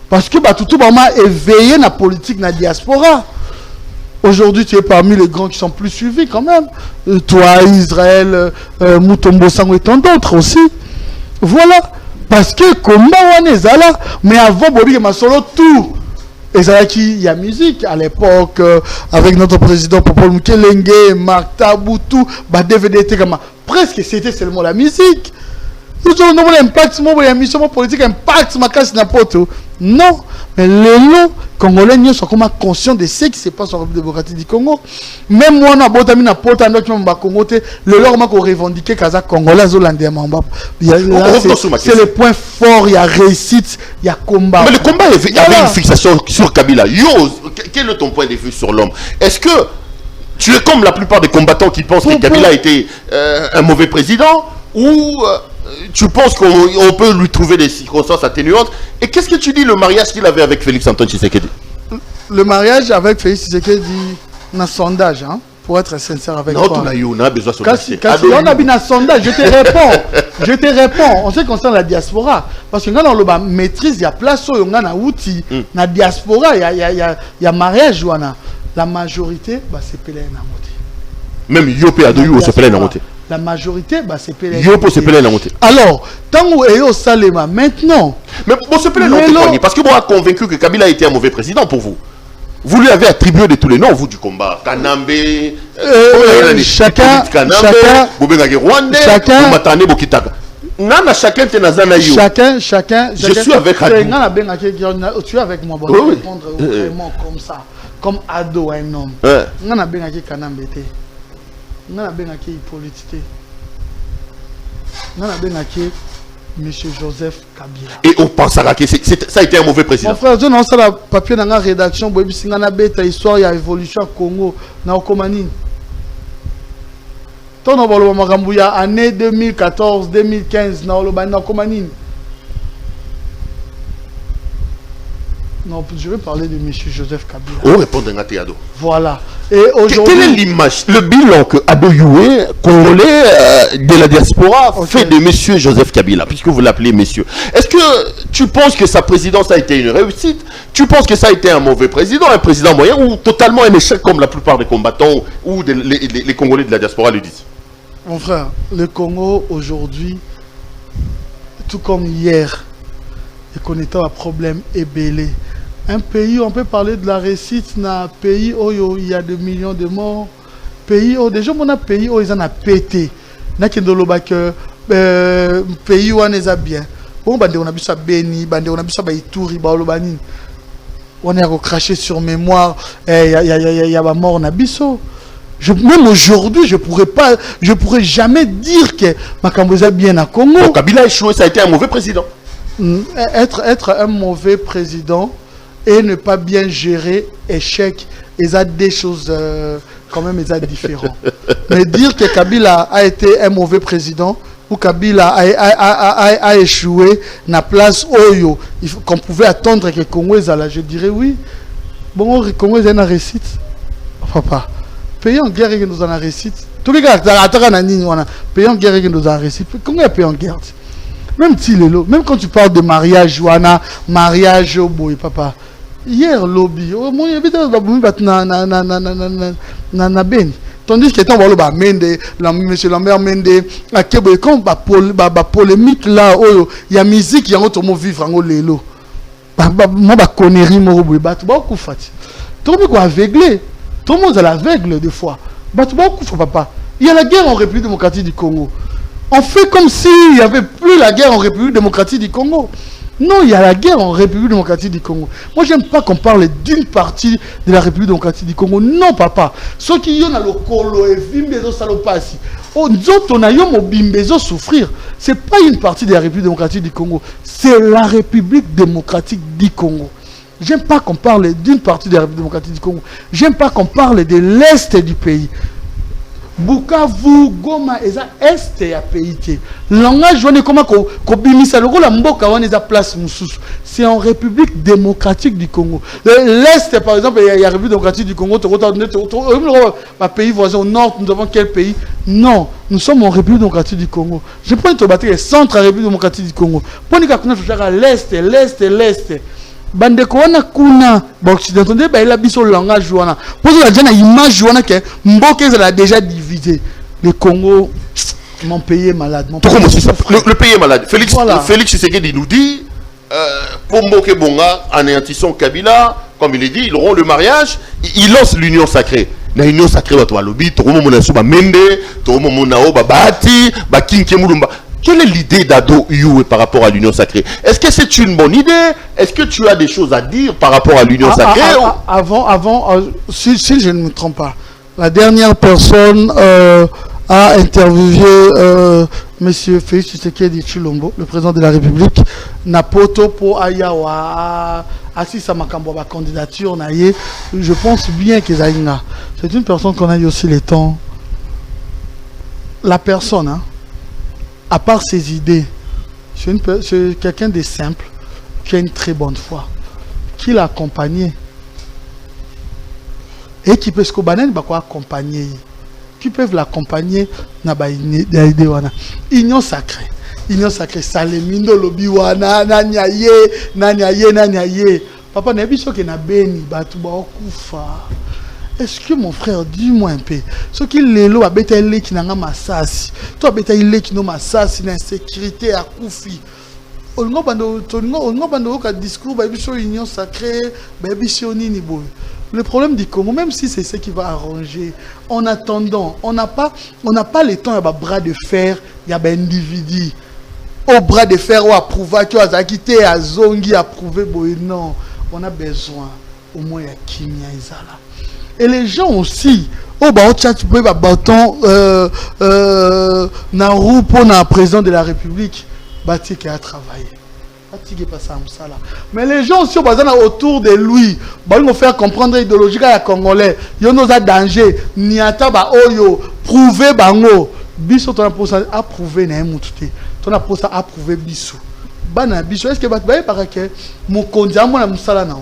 Parce que tout le monde est éveillé dans la politique, dans la diaspora. Aujourd'hui, tu es parmi les grands qui sont plus suivis quand même. Toi, Israël, Mutombo Sango et tant d'autres aussi. Voilà. Parce que combat on est là. Mais avant, Bobby Masolo, tout. Et ça il y a musique à l'époque avec notre président Popol Mukelenge, Marc Taboutou, DVD, presque c'était seulement la musique. Nous avons un impact, une mission politique, impact, ma casse n'importe où. Non, mais les lots congolais sont comme conscients de ce qui se passe en République démocratique du Congo. Même moi, on a beau tamina porte un autre Congo, le lors qu'on revendiqué Kazakh congolais, c'est le point fort, il y a réussite, il y a combat. Mais le combat avait une fixation sur Kabila. Yo, quel est ton point de vue sur l'homme? Est-ce que tu es comme la plupart des combattants qui pensent que Kabila était un mauvais président ou tu penses qu'on peut lui trouver des circonstances atténuantes? Et qu'est-ce que tu dis le mariage qu'il avait avec Félix Antoine Tshisekedi? Le mariage avec Félix Tshisekedi, un sondage, hein, pour être sincère avec toi. On a besoin de on a bien un sondage, je te réponds. En ce qui concerne la diaspora, parce que quand on le maîtrise, il y a place où on a outil. Dans la diaspora, il y a mariage. La majorité, c'est Pelé Namoté. Même Yopé Adoyou, c'est Pelé Namoté. La majorité, c'est Pelé. Yopo, c'est Pelé Namoté. Alors, tant que Eyo Salema, maintenant. Mais bon, c'est Pelé Namoté, parce que vous êtes convaincu que Kabila était un mauvais président pour vous. Vous lui avez attribué de tous les noms, vous, du combat. Kanambe, chacun, je suis avec Hadou. Tu es avec moi, bon, répondre vraiment comme ça, comme ado à un homme. On a bien Kanambe. On a bien Hippolyte. On a bien Monsieur Joseph Kabila. Et on pense à que ça a été un mauvais président. Mon frère, je n'ai pas papier dans la rédaction. Si on a bête histoire, il y a évolution au Congo. Dans Okomani. Ton nom est année 2014-2015. Dans Okomani. Non, je vais parler de M. Joseph Kabila. On répond à Théado. Voilà. Et aujourd'hui, quelle est l'image, le bilan que Ado Youé, congolais de la diaspora, fait de M. Joseph Kabila, puisque vous l'appelez monsieur? Est-ce que tu penses que sa présidence a été une réussite? Tu penses que ça a été un mauvais président, un président moyen, ou totalement un échec comme la plupart des combattants ou les Congolais de la diaspora le disent? Mon frère, le Congo aujourd'hui, tout comme hier, est connecté à un problème ébélé. Un pays, on peut parler de la réussite dans un pays où il y a des millions de morts. Pays où déjà on a pays où ils en ont pété. N'a qu'un que pays où on est bien. Bon, on a vu ça Béni, on a vu ça Ituri, on est craché sur mémoire. Il y a des morts on a biso. Même aujourd'hui, je pourrais jamais dire que Makamboza bien à Congo. Donc, Kabila a échoué, ça a été un mauvais président. Être un mauvais président et ne pas bien gérer échec, ils ont des choses quand même différentes. Mais dire que Kabila a été un mauvais président où Kabila a échoué na place Oyo, qu'on pouvait attendre que Congo là, je dirais oui. Bon, le Congo est en réussite. Papa, pays en guerre qui nous en a réussite. Tous les gars, pays en guerre qui nous en réussite. Congo est pays en guerre. Même quand tu parles de mariage, mariage au boy, papa. Hier, lobby, mon tandis que tant voilà Mende, monsieur Lambert Mende, à Québec, quand polémique là, il y a musique, il y a un autre mot vivre en lelo. Moi, bah connerie, moi, beaucoup fatigué. Tout le monde est aveuglé. Tout le monde est à l'aveugle des fois. Papa. Il y a la guerre en République démocratique du Congo. On fait comme s'il n'y avait plus la guerre en République démocratique du Congo. Non, il y a la guerre en République démocratique du Congo. Moi, j'aime pas qu'on parle d'une partie de la République démocratique du Congo. Non, papa. Ceux qui ont le colo et bimbezo salopasi. On a eu bimbezo souffrir. C'est pas une partie de la République démocratique du Congo. C'est la République démocratique du Congo. J'aime pas qu'on parle d'une partie de la République démocratique du Congo. J'aime pas qu'on parle de l'Est du pays. Bukavu, Goma, et ça, Est et pays. Langage, je ne sais pas comment place. C'est en République démocratique du Congo. L'Est, par exemple, il y a la République démocratique du Congo. Un pays voisin au nord, nous avons quel pays? Non, nous sommes en République démocratique du Congo. Je prends une battre le centre de la République démocratique du Congo. Pour nous, l'Est. Bandeko wana kuna occidentaux ba ela biso langage wana pose la jana image wana que mboka a déjà divisé le Congo. Mon pays est malade, le pays est malade. Félix Tshisekedi nous dit pour Mboke Bonga anéantissant Kabila, comme il est dit, ils auront le mariage, il lance l'union sacrée. La union sacrée va to lobby to mona suba mende to mona o babati ba kinke mulumba. Quelle est l'idée d'Ado Youé par rapport à l'union sacrée? Est-ce que c'est une bonne idée? Est-ce que tu as des choses à dire par rapport à l'union sacrée? Si je ne me trompe pas, la dernière personne a interviewé Monsieur Félix Tshisekedi Tshilombo, le président de la République, Napoto pour Ayawa, Assisa Makamboba candidature, je pense bien que c'est une personne qu'on a eu aussi les temps. La personne, hein, à part ses idées, c'est quelqu'un de simple, qui a une très bonne foi, qui l'a accompagné. Et qui peut accompagner, qui peuvent l'accompagner dans l'idée. Union sacrée. Union sacrée, Salemindo Lobiwana, Nanyaye. Papa, n'a pas dit que n'a béni, Batouba Okufa. Est-ce que mon frère, dis-moi un peu, ce qui est là, il qui n'a pas massassi, toi, il qui n'a pas massassi, l'insécurité à Koufi. On a un discours, union sacrée, le problème du Congo, même si c'est ce qui va arranger, en attendant, on n'a pas le temps, il y a un bras de fer, il y a un individu. Au bras de fer, on a prouvé que a quitté à Zongi, a prouvé, non, on a besoin, au moins, il y a Kimia Izala. Et les gens aussi, bâton Naru pour le président de la République, Bati qui a travaillé. Mais les gens aussi autour de lui, ils vont faire comprendre l'idéologie à Congolais. Il y a un danger. Niata ba oyo prouver bango. Biso ton pour ça approuver na mututé. Ton pour ça approuver biso. Bana biso est-ce que ba para que mon kondia mo na musala na.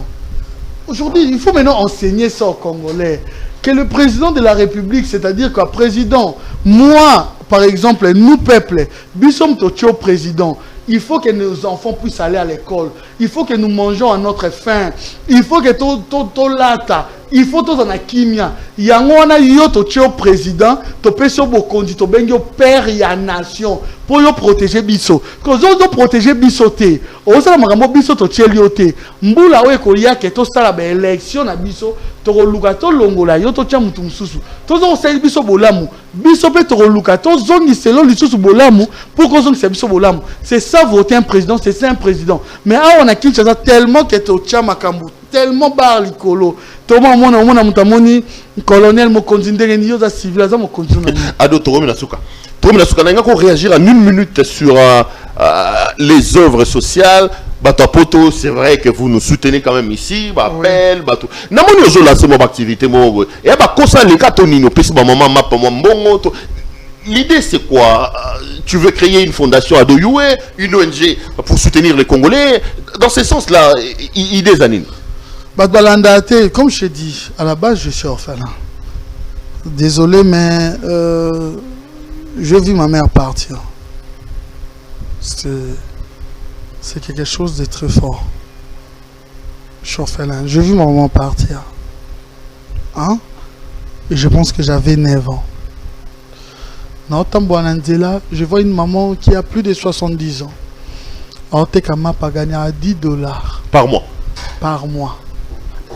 Aujourd'hui, il faut maintenant enseigner ça aux Congolais. Que le président de la République, c'est-à-dire qu'un président, moi, par exemple, nous, peuple, nous sommes au président. Il faut que nos enfants puissent aller à l'école. Il faut que nous mangeons à notre faim. Il faut que tout lata. Il faut tout en akimia. Il y a un président, tu peux se bokondi, tu peux père ya nation pour protéger biso. Quand on protéger bisoté, on sait que biso to tchelioté. Mbula we ko ya que to sala ba élection na biso, to luka to longola yo to chamutu mususu. To zo sala biso bolamu. Biso pe to luka to zongi selon lisusu bolamu pour qu'on zongi biso bolamu. C'est ça voter un président, c'est ça un président. Mais on a Kinshasa tellement que to chamakambu, tellement bar likolo. Thomas mona mutamoni colonel Mokonzi ndenge yoza civil za Mokonzi na. Ado Toromi Nasuka. Toromi Nasuka n'a qu'à réagir en une minute sur les œuvres sociales. Batapoto, c'est vrai que vous nous soutenez quand même ici. Appel, bateau. Namoni ozo la c'est mon activité mo. Et ba kosa le katonino pesi ba maman map mo mbongo. L'idée c'est quoi? tu veux créer une fondation à Doyoué, une ONG pour soutenir les Congolais. Dans ce sens-là, idées anines. Comme je t'ai dit, à la base, je suis orphelin. Désolé, mais j'ai vu ma mère partir. C'est quelque chose de très fort. Je suis orphelin. J'ai vu ma maman partir. Hein? Et je pense que j'avais 9 ans. Non, je vois une maman qui a plus de 70 ans. Alors, Tekama pas gagné à $10. Par mois. Par mois.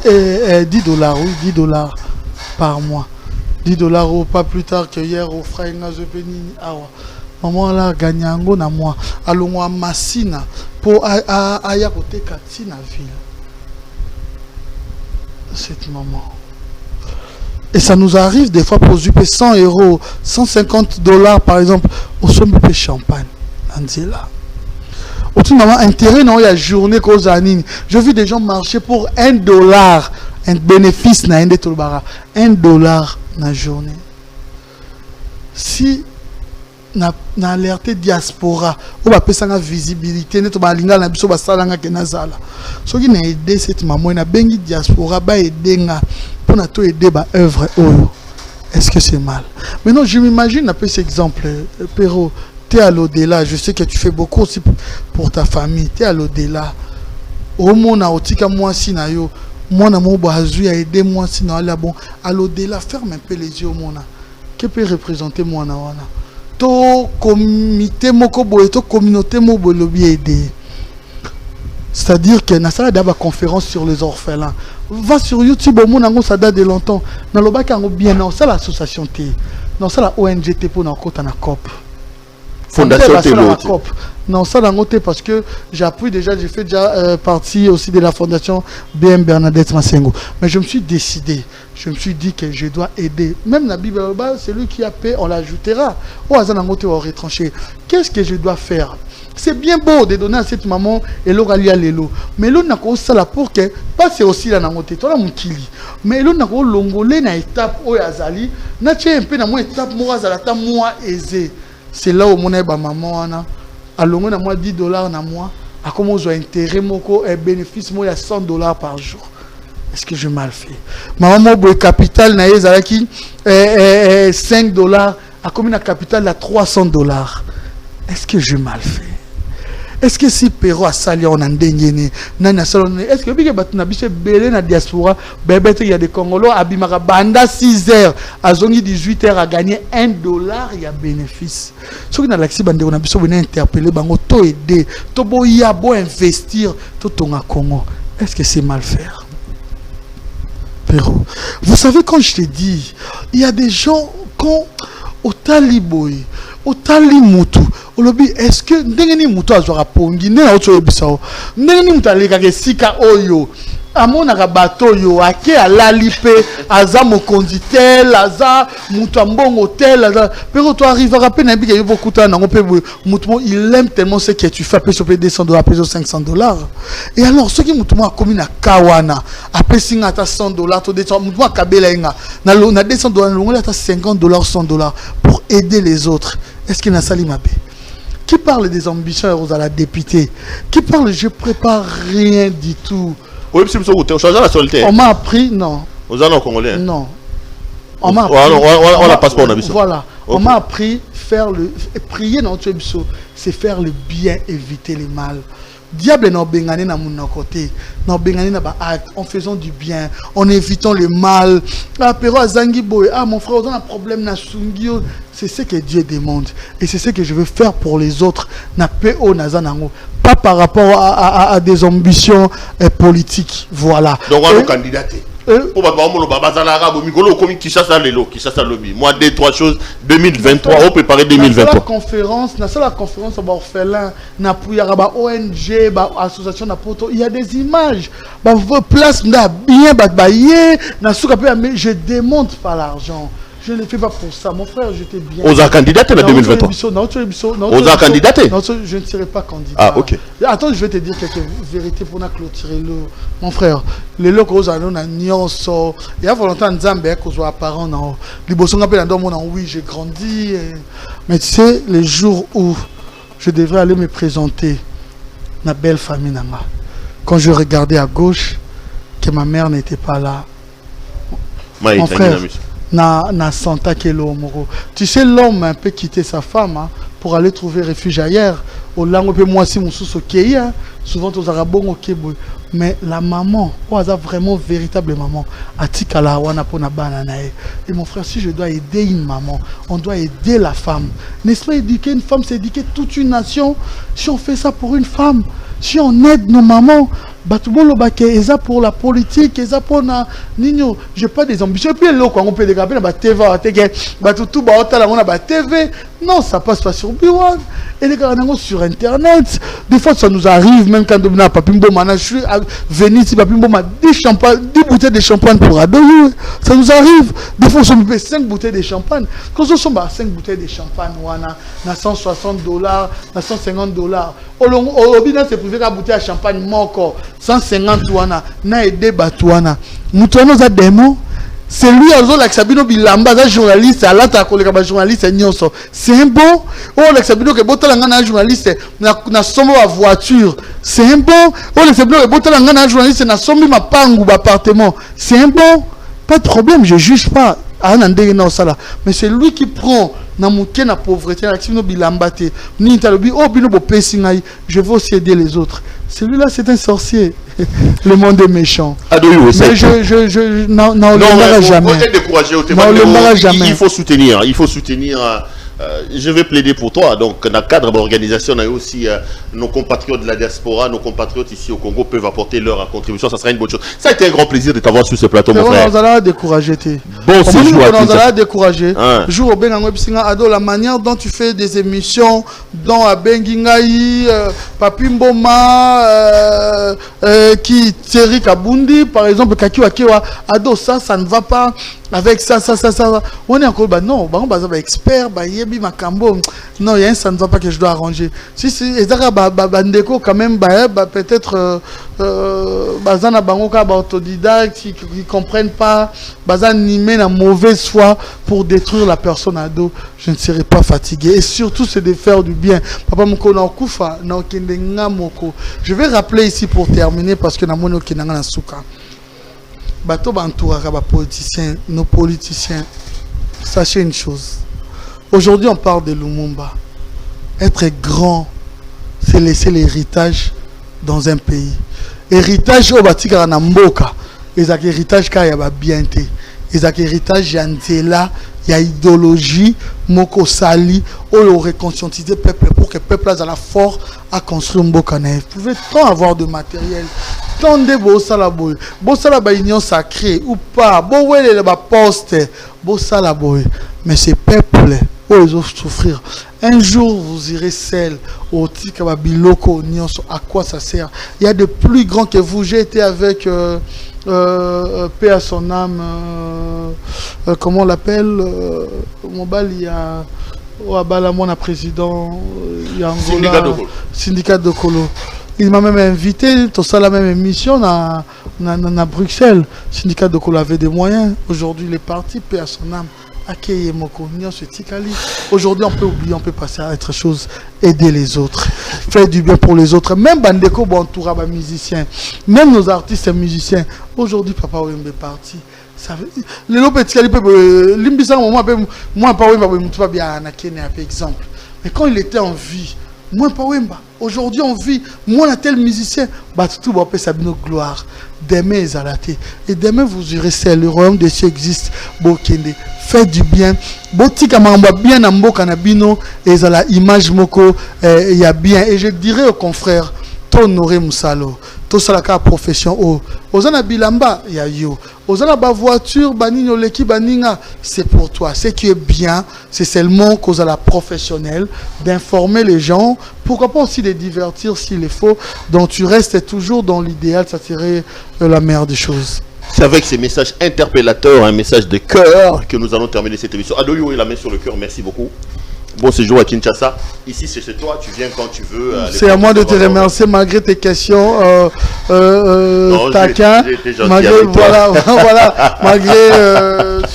$10, oui, $10 par mois. $10 pas plus tard que hier au frère Nazopeni. Maman là gagné un go na moi. Allons à Massina pour aya côté Katina ville. Cette maman. Et ça nous arrive des fois pour zuper 100 €, $150 par exemple au sommet de champagne. Angela. Autant maman intérêt non il y a journée cause anine. Je vis des gens marcher pour $1, un bénéfice na ende tolbara $1 na journée. Si na alerté diaspora ou ba pesa nga visibilité neto ba linga na biso ba salanga ke nazala. Soki na aider cette maman na bengi diaspora ba aider nga pour na to aider ba œuvre oyo. Est-ce que c'est mal? Maintenant je m'imagine un peu cet exemple Pero. Tu es à l'au-delà, je sais que tu fais beaucoup aussi pour ta famille. Tu es à l'au-delà. Au monde, moi si na yo, moi na mo bazu a aider moi si na là bon. À l'au-delà, ferme un peu les yeux au monde. Que peut représenter moi na wana? To comité moko boye, to communauté mo boye lobi aider. C'est-à-dire que na sala d'aba conférence sur les orphelins. Va sur YouTube au monde ça date de longtemps. Na loba kango bien na ça l'association T. Non ça la ONG T pour na kota na COP. Fondation COP. Non, ça d'un côté parce que j'appuie déjà, j'ai fait déjà partie aussi de la fondation BM Bernadette Massengo. Mais je me suis décidé, je me suis dit que je dois aider. Même la Bible, celui qui a paix, on l'ajoutera. Au hasard d'un côté, on va retrancher. Qu'est-ce que je dois faire? C'est bien beau de donner à cette maman et l'oralia à l'élo. Mais l'on n'a pas ça pour que, pas c'est aussi là dans côté, toi là mon kili. Mais l'on n'a pas l'ongolé na étape au yazali, n'a pas un peu dans mon étape, moi zalata moi aisé. C'est là où mon maman a l'ongo na moi $10 na moi a comment j'ai intérêt moko et bénéfice moi il y a $100 par jour. Est-ce que je mal fait? Maman boy capital na ezalaki $5 a combien na capital à $300. Est-ce que je mal fait? Est-ce que si Pero a sali on ndengene nana salon est-ce que bige batuna biche belé na diaspora bébé il y a des Congolais abimaka banda 6 heures azongi 18 heures à gagner $1 il y a bénéfice. Ce qui na laxi bande on a biso venir interpeller bango to aider to boya bo investir to tonga Congo. Est-ce que c'est mal faire? Pero vous savez quand je te dis il y a des gens quand au taliboy au tali mutu olobi est-ce que ndengeni mutu azwaka pongi ndenge na oto bisao ndengeni mutu aleka ke sika oyo amona bato yo ake alali pe aza mokonzi tel aza mutu ambongo tel aza pero to arrivera pe na bika yo bokuta na ngope mutu il aime tellement ce que tu fais pe sur $200 pe $500 et alors ce qui mutu mo akomi na kawana après singa ta $100 to $200 mutu akabela inga na $200 longola ta $50 $100 pour aider les autres. Est-ce qu'il y a Salimabé qui parle des ambitions à la députée, qui parle je prépare rien du tout. On m'a appris, non. Non. On m'a appris. On a passeport. Voilà. On m'a appris faire le prier dans notre c'est faire le bien, éviter le mal. Diable n'a bengane na mon côté, n'a bengane na ba acte, en faisant du bien, en évitant le mal. Ah pero azangi boy, ah mon frère, on a un problème na sungio. C'est ce que Dieu demande et c'est ce que je veux faire pour les autres. Na PO nazanango, pas par rapport à des ambitions politiques. Voilà. Donc on va candidater. Moi, 2-3 choses, 2023, on prépare 2023. La conférence, la conférence à orphelin, ONG, association d'apôtres, il y a des images. Place bien, je démonte pas l'argent. Je ne le fais pas pour ça. Mon frère, j'étais bien. Aux candidaté en 2023. Aux candidaté. Je ne serai pas candidat. Ah, ok. Attends, je vais te dire quelques vérités pour clôturer le. Mon frère, les locaux, ils ont un nyonso. Il y a volonté en Zambie qu'ils soient apparents. Les bossons appellent dans mon oui, j'ai grandi. Mais tu sais, les jours où je devrais aller me présenter, ma belle famille, quand je regardais à gauche, que ma mère n'était pas là. Mon frère, na Santa Kelo Moro. Tu sais, l'homme peut quitter sa femme pour aller trouver refuge ailleurs. Au langue peut moi si mon sous souvent aux arabons au Kébou. Mais la maman, on a vraiment véritable maman. Atikala wana pona banana. Et mon frère, si je dois aider une maman, on doit aider la femme. N'est-ce pas éduquer une femme, c'est éduquer toute une nation. Si on fait ça pour une femme, si on aide nos mamans, eza pour la politique, eza pour na nino, j'ai pas des ambitions. Et puis là quand on peut dégrader na TV, tout ba TV. Non, ça passe pas sur B1. Et les gars sur internet. Des fois ça nous arrive même quand on a Papimbo mana je suis venu ici Papimbo m'a 10 bouteilles de champagne pour adorer. Ça nous arrive. Des fois on paye 5 bouteilles de champagne. Quand on sommes 5 bouteilles de champagne wana na $160, na $150. Au bina c'est privé la bouteille de champagne moko 150 wana na aidé batouana. Mutuano za démon. C'est lui Alexabino Bilamba, journaliste, à l'autre collègue journaliste, c'est un bon. Oh, Alexabino qui est un journaliste, na somme à voiture. C'est un bon. Oh, Alexabino qui est un journaliste, na somme ma pangue ou appartement. C'est un bon. Pas de problème, je juge pas. Mais c'est lui qui prend na mouké na pauvreté, Alexabino Bilamba, ni talobi, oh, bino bo pesingai, je veux aussi aider les autres. Celui-là, c'est un sorcier. Le monde est méchant. Mais je n'en jamais. Il faut soutenir. Il faut soutenir. Je vais plaider pour toi. Donc, dans le cadre de l'organisation, on a aussi nos compatriotes de la diaspora, nos compatriotes ici au Congo peuvent apporter leur contribution. Ça sera une bonne chose. Ça a été un grand plaisir de t'avoir sur ce plateau, mon frère. On a découragé. Bon séjour à tous. On a découragé. Jour au Benango Ado, la manière dont tu fais des émissions, dans à Bengingaï, Papimboma, qui Thierry Kabundi, par exemple, Kakiwa Kiwa, Ado, ça ne va pas. Avec ça. On est encore, non, on est expert, non, ça ne va pas que je dois arranger. Si Bandeko, quand même, peut-être, Bazana Bangoka, autodidacte, qui ne comprennent pas, Bazan animé la mauvaise foi pour détruire la personne ado, je ne serai pas fatigué. Et surtout, c'est de faire du bien. Papa Moko na okufa, na okendenga moko. Je vais rappeler ici pour terminer, parce que na mono kenanga na souka. Bato bantouraka ba politiciens, nos politiciens, sachez une chose. Aujourd'hui, on parle de Lumumba. Être grand, c'est laisser l'héritage dans un pays. Héritage au batika na mboka. Ezak héritage ka ya ba bienté. Ezak héritage yantela, ya idéologie moko sali ou le reconscientiser peuple pour que le peuple a la force à construire mboka na. Vous pouvez tant avoir de matériel. Tant de bossalaboy, bossalaboy union sacrée ou pas, bossalaboy ba poste, bossalaboy. Mais ces peuples, ils vont souffrir. Un jour, vous irez seul au Tikaba Biloko, à quoi ça sert? Il y a de plus grands que vous. J'ai été avec paix à son âme, comment on l'appelle? Mobile, il y a Abalamona président, il y a Angola, syndicat de Kolo. Il m'a même invité, tout ça la même émission à Bruxelles. Syndicat de Kolo avait des moyens. Aujourd'hui, les partis, paix à son âme. Aujourd'hui, on peut oublier, on peut passer à autre chose, aider les autres, faire du bien pour les autres. Même Bandeko Bantoura, musiciens, même nos artistes et musiciens. Aujourd'hui, Papa Wembe est parti. Les petits Limbisa, moi, Papa Wembe, bien par exemple. Mais quand il était en vie, moi, Papa Wembe, aujourd'hui, on vit, moi, un tel musicien, tout va passer sa gloire. Demain, ils allaient. Et demain, vous irez seul. Le royaume des cieux existe. Bokende. Faites du bien. Botika mamba bien en mboka na bino. Et ça la image moko. Il y a bien. Et je dirais aux confrères, t'honorer Moussalo. Tout ça la profession. Oh. Ozana bilamba, il y a yo. Ozana ba voiture, banino leki baninga. C'est pour toi. Ce qui est bien, c'est seulement cause à la professionnelle d'informer les gens. Pourquoi pas aussi de divertir s'il est faux. Donc tu restes toujours dans l'idéal. Ça serait la meilleure des choses. C'est avec ces messages interpellateurs, un message de cœur, que nous allons terminer cette émission. Adoyo et la main sur le cœur, merci beaucoup. Bon séjour à Kinshasa. Ici, c'est chez toi, tu viens quand tu veux. C'est à moi de te remercier malgré tes questions taquin. Malgré, voilà, malgré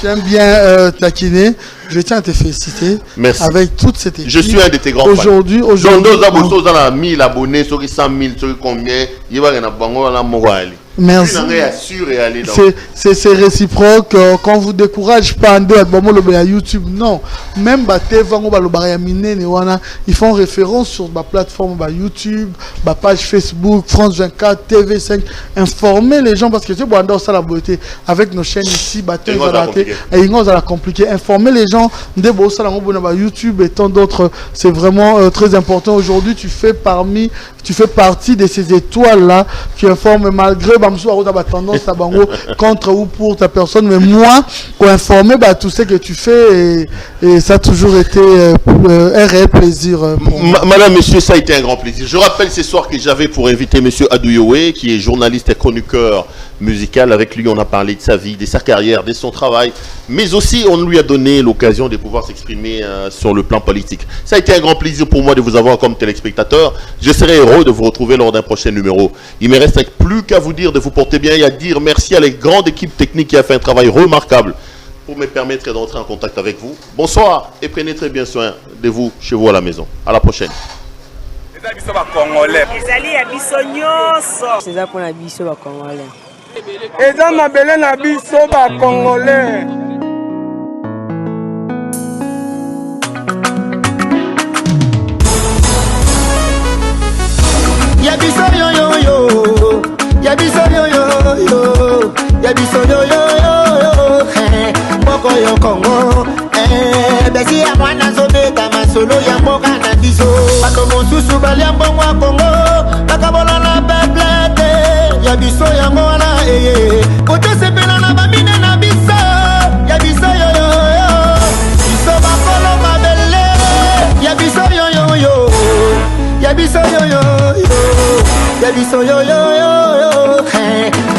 tu aimes bien taquiner. Je tiens à te féliciter. Merci. Avec toute cette équipe. Je suis un de tes grands fans. Aujourd'hui. Dans 1000 abonnés, sur 100 000, sur combien, il va y avoir un merci. C'est réciproque. Quand vous décourage pas à YouTube, non. Même ils font référence sur ma plateforme YouTube, ma page Facebook, France 24, TV5. Informer les gens parce que tu sais, ça la beauté. Avec nos chaînes ici, ça la compliqué. Informer les gens de YouTube et tant d'autres, c'est vraiment très important. Aujourd'hui, tu fais partie de ces étoiles-là qui informent malgré tendance à bango contre ou pour ta personne, mais moi pour informer tout ce que tu fais et ça a toujours été un réel plaisir pour moi. Madame, monsieur, ça a été un grand plaisir. Je rappelle ce soir que j'avais pour inviter monsieur Adoyoé, qui est journaliste et chroniqueur musical. Avec lui, on a parlé de sa vie, de sa carrière, de son travail, mais aussi on lui a donné l'occasion de pouvoir s'exprimer sur le plan politique. Ça a été un grand plaisir pour moi de vous avoir comme téléspectateur. Je serai heureux de vous retrouver lors d'un prochain numéro. Il me reste plus qu'à vous dire de vous porter bien et à dire merci à la grande équipe technique qui a fait un travail remarquable pour me permettre d'entrer en contact avec vous. Bonsoir et prenez très bien soin de vous chez vous à la maison. À la prochaine. Eza mabele na biso ba Congolais. Yabiso yo yo yo, yabiso yo yo yo, yabiso yo yo yo, moko yo Congo, besi ya mwana zobeta masolo ya mboka na biso. Bato mosusu balia mbongo ya Congo, bakabola na peplete, yabiso ya mwana kote sepela na bamine na biso, yabiso yo yo yo, biso bakolo mabele, yabiso yo yo yo, yabiso yo yo yo, yabiso yo yo yo,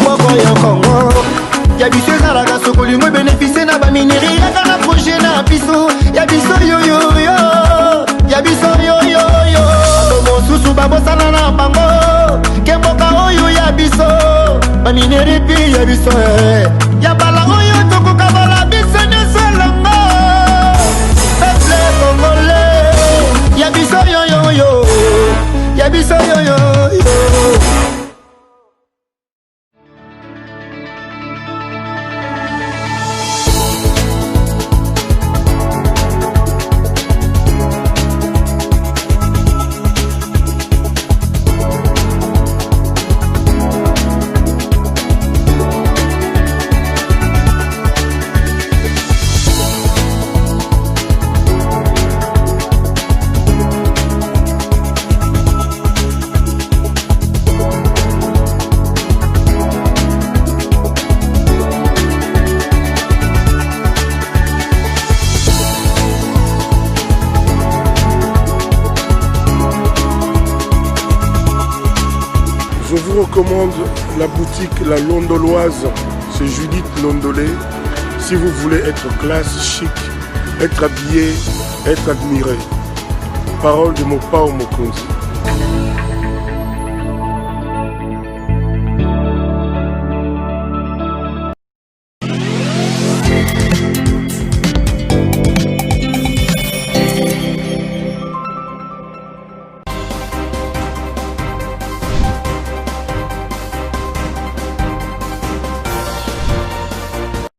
moko yo Congo, yabiso ezalaka sokoli mo bénéficie na bamineri yaka na projet na biso, yabiso yo yo yo, yabiso yo yo yo, mosusu babosana na bango, kemboka oyo yabiso, bamineri pi yabiso ya bala oyo tokoka bala biso neselongo, peuple congolais, yabiso yo yo yo, yabiso yo yo yo. Je vous recommande la boutique La Londoloise, c'est Judith Londolé. Si vous voulez être classe, chic, être habillé, être admiré. Parole de Mopao Mokonzi.